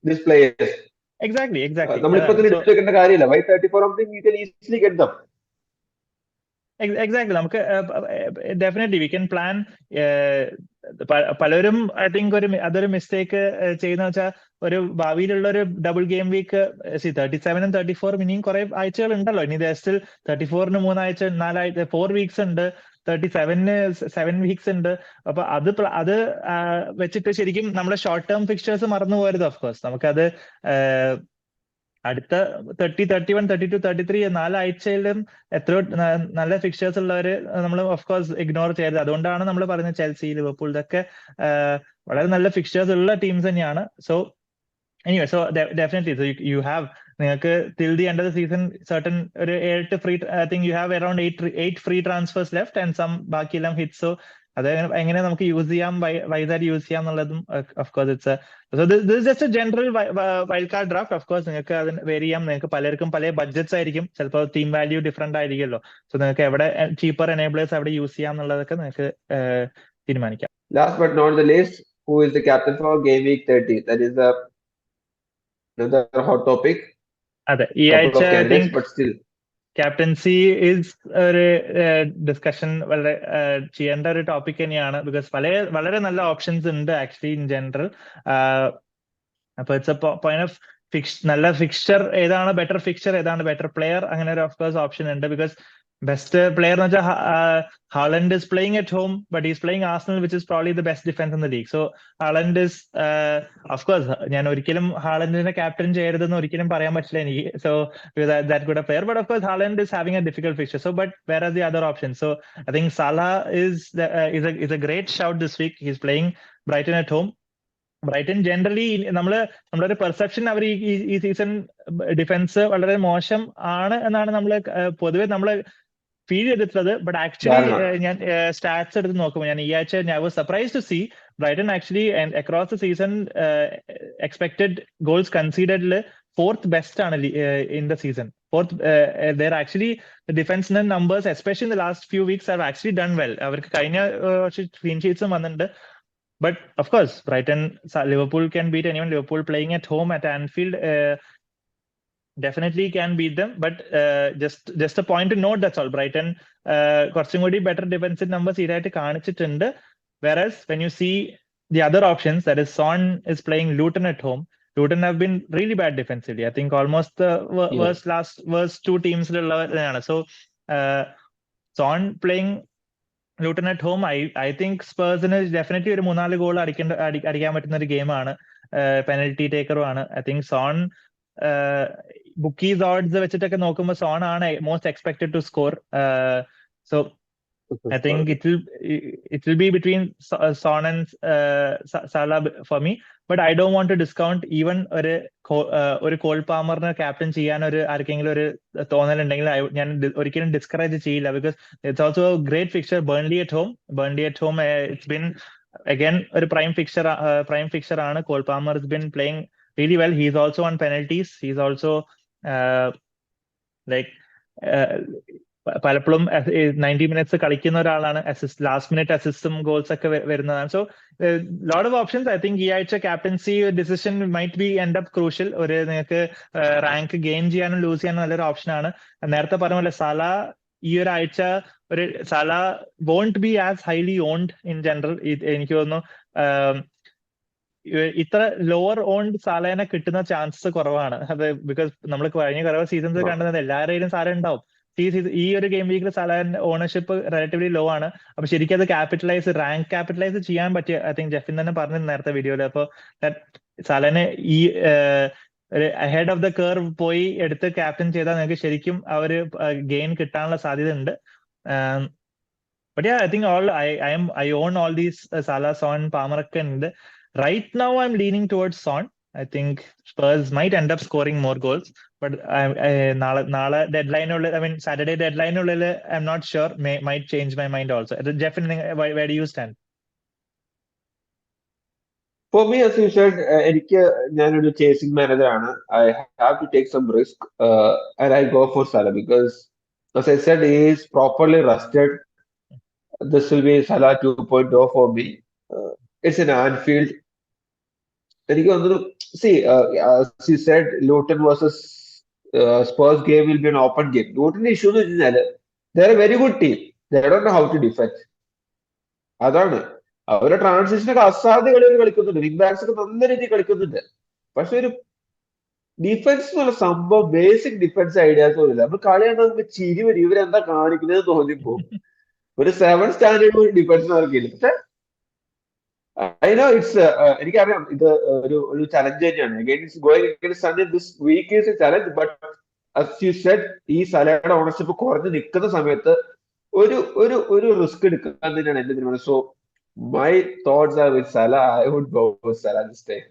these players. Exactly. നമ്മളിപ്പോ എടുത്തേക്കേണ്ട കാര്യമില്ല. Why 34 something you can easily get them. Exactly. നമുക്ക് definitely we can plan. പലരും I think അതൊരു mistake ചെയ്യുന്ന വെച്ചാൽ ഒരു ഭാവിയിലുള്ള ഒരു ഡബിൾ ഗെയിം വീക്ക് 37 ഉം 34 ഇനിയും കുറെ ആഴ്ചകൾ ഉണ്ടല്ലോ. ഇനി സ്റ്റിൽ 34 3 ആഴ്ച 4 ആഴ്ച 4 വീക്സ് ഉണ്ട്. 37 7 വീക്സ് ഉണ്ട്. അപ്പൊ അത് വെച്ചിട്ട് ശരിക്കും നമ്മുടെ ഷോർട്ട് ടേം ഫിക്സ്ചേഴ്സ് മറന്നു പോകരുത്. ഓഫ് കോഴ്സ് നമുക്കത് അടുത്ത 30 31 32 33 4 ആഴ്ചയിലും എത്രയോ നല്ല ഫിക്സ്ചേഴ്സ് ഉള്ളവര് നമ്മൾ ഓഫ് കോഴ്സ് ഇഗ്നോർ ചെയ്യരുത്. അതുകൊണ്ടാണ് നമ്മൾ പറയുന്നത് ചെൽസി, ലിവർപൂൾ ഇതൊക്കെ വളരെ നല്ല ഫിക്സ്ചേഴ്സ് ഉള്ള ടീംസ് തന്നെയാണ്. So anyway, so definitely you have നിങ്ങൾക്ക് till the end of the season certain ഒരു 8 free, I think you have around 8 free transfers left and some ബാക്കിയെല്ലാം hits. So അത് എങ്ങനെ നമുക്ക് യൂസ് ചെയ്യാം, വൈസായിട്ട് യൂസ് ചെയ്യാം എന്നുള്ളതും of course it's so this just A general wild card draft. Of course നിങ്ങൾക്ക് അതിന് വേരി ചെയ്യാം. നിങ്ങൾക്ക് പലർക്കും പല ബഡ്ജറ്റ്സ് ആയിരിക്കും, ചിലപ്പോൾ ടീം വാല്യൂ ഡിഫറെന്റ് ആയിരിക്കുമല്ലോ. സോ നിങ്ങൾക്ക് എവിടെ ചീപ്പർ എനേബിളേഴ്സ് എവിടെ യൂസ് ചെയ്യാം എന്നുള്ളതൊക്കെ നിങ്ങൾക്ക് തീരുമാനിക്കാം. Last but not the least, who is the captain for Game Week 30? That is another hot topic. അതെ, ഈ Couple ആഴ്ച of I candidates, think but still. Captaincy is ഒരു ഡിസ്കഷൻ വളരെ ചെയ്യേണ്ട ഒരു ടോപ്പിക് തന്നെയാണ്. ബിക്കോസ് വളരെ നല്ല ഓപ്ഷൻസ് ഉണ്ട് ആക്ച്വലി ഇൻ ജനറൽ. അപ്പൊ ഇറ്റ്സ് എ പോയിന്റ് ഓഫ് നല്ല ഫിക്സ്ചർ ഏതാണ് ബെറ്റർ ഫിക്സ്ചർ, ഏതാണ് ബെറ്റർ പ്ലെയർ, അങ്ങനെ ഒരു ഓഫ് കോഴ്സ് ഓപ്ഷൻ ഉണ്ട്. ബിക്കോസ് ബെസ്റ്റ് പ്ലെയർ എന്ന് വെച്ചാൽ Haaland is playing at home, but is playing Arsenal which is probably the best defence in the league. So Haaland is of course, ഞാൻ ഒരിക്കലും ഹാലൻഡിനെ captain ചെയ്യരുതെന്ന് ഒരിക്കലും പറയാൻ പറ്റില്ല എനിക്ക്. So that good a player, but of course Haaland is having a difficult fixture. So but where are the other options? So I think Salah is a great shout this week. He's playing Brighton at home. Brighton generally നമ്മുടെ ഒരു perception അവർ ഈ season defence വളരെ മോശം ആണ് എന്നാണ് നമ്മൾ പൊതുവെ നമ്മൾ ഫീൽ ചെയ്തിട്ടുള്ളത്. ബട്ട് ആക്ച്വലി ഞാൻ സ്റ്റാറ്റ്സ് എടുത്ത് നോക്കുമ്പോൾ ഞാൻ ഈ ആഴ്ച I was surprised to see Brighton actually and across the season expected goals conceded fourth best ആണ് in the season. Fourth, they're actually the defense numbers, especially in the last few weeks, have actually done well. അവർക്ക് കഴിഞ്ഞ clean ഷീറ്റ്സും വന്നിട്ടുണ്ട്. But of course, Liverpool can beat anyone. Liverpool playing at home at Anfield definitely can beat them. But just a point to note, that's all. Brighton കുറച്ചും കൂടി better defensive numbers ഈടായിട്ട് കാണിച്ചിട്ടുണ്ട്. Whereas when you see the other options, that is Son is playing Luton at home. Luton have been really bad defensively. I think almost the worst two teams. So Son playing Luton at home, I think Spursന് definitely ഒരു 3-4 goal അടിക്കാൻ പറ്റുന്ന ഒരു ഗെയിമാണ്. Penalty ടേക്കറും ആണ്. I think Son bookies odds വെച്ചിട്ടൊക്കെ നോക്കുമ്പോൾ സോൺ ആണ് most expected to score. So I think it will be between Son and Salah for me. But I don't want to discount even ഒരു കോൾ പാമറിനെ ക്യാപ്റ്റൻ ചെയ്യാൻ ആർക്കെങ്കിലും ഒരു തോന്നലുണ്ടെങ്കിൽ ഞാൻ ഒരിക്കലും discourage ചെയ്യില്ല. Because it's also great fixture. Burnley at home it's been again ഒരു prime fixture ആണ്. Call Palmer has been playing really well. He is also on penalties. He is also പലപ്പോഴും 90 minutes കളിക്കുന്ന ഒരാളാണ്. ലാസ്റ്റ് മിനിറ്റ് അസിസ്റ്റും ഗോൾസ് ഒക്കെ വരുന്നതാണ്. So lot of options. I think ഈ ആഴ്ച captaincy decision might be end up crucial. നിങ്ങൾക്ക് rank gain ചെയ്യാനും lose ചെയ്യാനും നല്ലൊരു ഓപ്ഷനാണ്. നേരത്തെ പറഞ്ഞ പോലെ സാല ഈ ഒരാഴ്ച Salah won't be as highly owned in general. എനിക്ക് തോന്നുന്നു ഇത്ര ലോവർ ഓൺഡ് സാലേനെ കിട്ടുന്ന ചാൻസസ് കുറവാണ്. അത് ബിക്കോസ് നമ്മൾ കഴിഞ്ഞ കുറവ് സീസൺസ് കണ്ടത് എല്ലാവരുടെയും സാല ഉണ്ടാവും. ഈ ഒരു ഗെയിം വീക്കിൽ സാലാൻ ഓണർഷിപ്പ് റിലേറ്റീവ്ലി ലോ ആണ്. അപ്പൊ ശരിക്കും അത് റാങ്ക് ക്യാപിറ്റലൈസ് ചെയ്യാൻ പറ്റിയ ഐ തിങ്ക് ജെഫിൻ തന്നെ പറഞ്ഞു നേരത്തെ വീഡിയോയിൽ. അപ്പൊ സാലാനെ ഈ ഒരു അഹെഡ് ഓഫ് ദ കർവ് പോയി എടുത്ത് ക്യാപ്റ്റൻ ചെയ്താൽ നിങ്ങൾക്ക് ശരിക്കും ആ ഒരു ഗെയിൻ കിട്ടാനുള്ള സാധ്യത ഉണ്ട്. But yeah, I think I own all these Salah, Son, Palmer ഒക്കെ ഉണ്ട്. Right now I'm leaning towards Son. I think Spurs might end up scoring more goals. But നാളെ ഡെഡ്ലൈൻ ഉള്ള Saturday ഡെഡ്ലൈൻ ഉള്ളിൽ I'm not sure. Might change my mind also. Jeff, where do you stand? For me, as you said, ഞാനൊരു chasing manager ആണ്. I have to take some risk and I go for Salah because, as I said, he is properly rested. This will be Salah 2.0 for me. It's in Anfield. എനിക്ക് തോന്നുന്നു as you said, Luton versus Spurs game will be an open game. Luton issue എന്ന് വെച്ചാൽ they're a very good team. They don't know how to defend. അതാണ് അവരുടെ ട്രാൻസിഷനൊക്കെ അസാധ്യ കളികൾ കളിക്കുന്നുണ്ട്. Wing backs ഒക്കെ നല്ല രീതിയിൽ കളിക്കുന്നുണ്ട്. പക്ഷെ ഒരു ഡിഫൻസ് എന്നുള്ള സംഭവം ബേസിക് ഡിഫൻസ് ഐഡിയാസ് പോലില്ല. നമ്മൾ കളിയാണ് നമുക്ക് ചിരി വരും. ഇവരെന്താ കാണിക്കുന്നത് തോന്നിപ്പോ ഒരു 7 സ്റ്റാൻഡേർഡ് ഡിഫൻസ് നടക്കില്ല. പക്ഷെ എനിക്കറിയാം ഇത് ഒരു ചലഞ്ച് തന്നെയാണ്. This week is a challenge. But as you said, ഈ സലയുടെ ഓണർഷിപ്പ് കുറഞ്ഞ് നിൽക്കുന്ന സമയത്ത് ഒരു റിസ്ക് എടുക്കാൻ തന്നെയാണ് എന്റെ തീരുമാനം. So my thoughts are with Salah. I would go with Salah this time.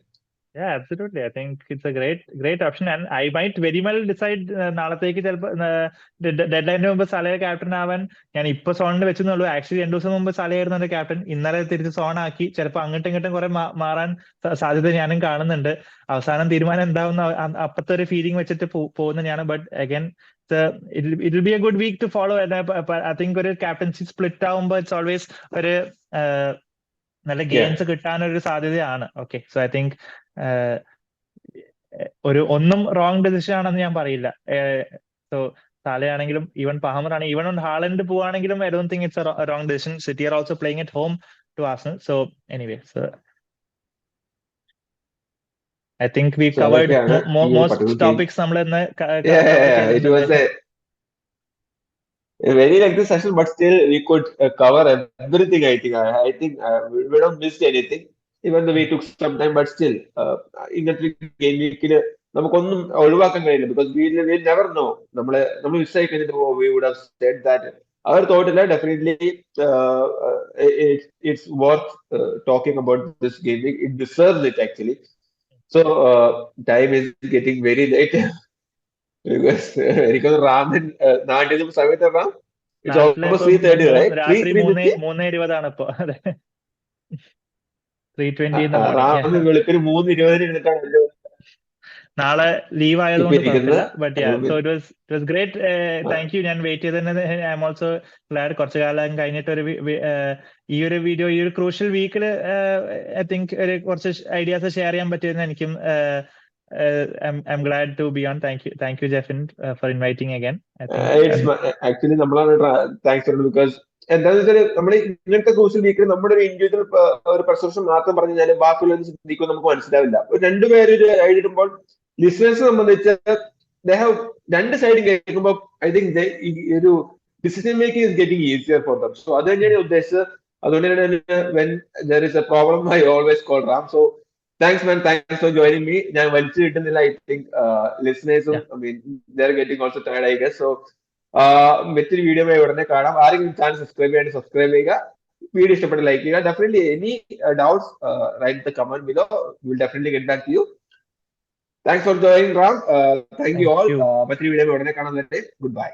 Yeah, absolutely. I think it's a great option, and I might very well decide നാളത്തേക്ക് ചിലപ്പോൾ ഡെഡ്ലൈനിന് മുമ്പ് സലയെ ക്യാപ്റ്റൻ ആവാൻ ഞാൻ ഇപ്പൊ സോണിൽ വെച്ചെന്നുള്ളൂ. ആക്ച്വലി 2 ദിവസം മുമ്പ് സലയായിരുന്നു എന്റെ ക്യാപ്റ്റൻ. ഇന്നലെ തിരിച്ച് സോൺ ആക്കി. ചിലപ്പോൾ അങ്ങോട്ടും ഇങ്ങോട്ടും കുറെ മാറാൻ സാധ്യത ഞാനും കാണുന്നുണ്ട്. അവസാനം തീരുമാനം എന്താവുന്ന അപ്പത്തെ ഒരു ഫീലിംഗ് വെച്ചിട്ട് പോകുന്ന ഞാൻ. But again it will be a good week to follow. I think ഒരു ക്യാപ്റ്റൻസി സ്പ്ലിറ്റ് ആവുമ്പോൾ ഇറ്റ്സ് ഓൾവേസ് ഒരു നല്ല ഗെയിംസ് കിട്ടാനൊരു സാധ്യതയാണ്. ഓക്കെ, സോ ഐ തിങ്ക് ഒന്നും റോങ് ഡിസിഷൻ ആണെന്ന് ഞാൻ പറയില്ല. സോ സാലയാണെങ്കിലും ഈവൻ പഹമർ ആണെങ്കിൽ ഈവൻ ഹാളൻഡ് പോവാണെങ്കിലും I don't think it's a wrong decision. City are also playing at home to Arsenal. So anyway, so I think we covered most topics നമ്മൾ ഇന്ന് a very lengthy session, but still we could cover everything. I think we don't miss anything, even though we took some time, but still ഇങ്ങനത്തെ game വീക്കില് നമുക്കൊന്നും ഒഴിവാക്കാൻ കഴിയില്ല. Because we never know. നമ്മൾ miss ആയി കഴിഞ്ഞിട്ട് we would have said that. അവർ തോട്ടില്ല. Definitely it's worth talking about this game week. It deserves it actually. So time is getting very late. എനിക്കത് റാമൻ നാട്ടിൽ സമയത്ത് റാം ഇറ്റ്സ് ഓൾമോസ്റ്റ് 3:30, right? രാത്രി 3:20 ഇപ്പൊ. അതെ, 3:20 റാമൻ വെളുപ്പിന് 3:20 ഇരുന്നിട്ടാണ് നാളെ ലീവ് ആയതുകൊണ്ട് കുഴപ്പമില്ല. But so it was great. Thank you. ഞാൻ വെയിറ്റ് ചെയ്തതിന് ഐ എം ഓൾസോ ഗ്ലാഡ്. കുറച്ചു കാലം കഴിഞ്ഞിട്ട് ഈ ഒരു വീഡിയോ ഈ ഒരു ക്രൂഷ്യൽ വീക്കിൽ ഐ തിങ്ക് കുറച്ച് ഐഡിയാസ് ഷെയർ ചെയ്യാൻ പറ്റിയെന്ന് എനിക്കും I'm glad to be on. Thank you Jeffin for inviting again. Actually നമ്മളാണ് താങ്ക്സ് പറയുന്നത്. ബിക്കോസ് എന്താണെന്ന് വെച്ചാൽ നമ്മൾ ഇങ്ങനത്തെ ക്രൂഷ്യൽ വീക്കിൽ നമ്മുടെ ഒരു ഇൻഡിവിജ്വൽ ഒരു പെർസെപ്ഷൻ മാത്രം പറഞ്ഞു കഴിഞ്ഞാൽ ബാക്കിയുള്ളത് ശ്രദ്ധിക്കും നമുക്ക് മനസ്സിലാവില്ല. രണ്ടുപേരും ഒരു ഐഡിയ ഇടുമ്പോൾ ലിസണേഴ്സ് സംബന്ധിച്ച് രണ്ട് സൈഡും കേൾക്കുമ്പോൾ ഐ തിങ്ക് ഒരു decision making is getting easier for them. So അത് തന്നെയാണ് ഉദ്ദേശിച്ചത്. അതുകൊണ്ട് തന്നെ when there is a problem I always call Ram. So thanks man, thanks for joining me. ഞാൻ വലിച്ചു കിട്ടുന്നില്ല. I think listeners I mean they're getting also tired I guess. So മറ്റൊരു video ഉടനെ കാണാം. ആരെങ്കിലും ചാനൽ സബ്സ്ക്രൈബ് ചെയ്യാൻ subscribe ചെയ്യുക. Video ഇഷ്ടപ്പെട്ട് ലൈക്ക് ചെയ്യുക. Definitely any doubts write the comment below. Will definitely get back to you. Thanks for joining Ram. Thank you all. മറ്റൊരു video ഉടനെ കാണാൻ. Good bye.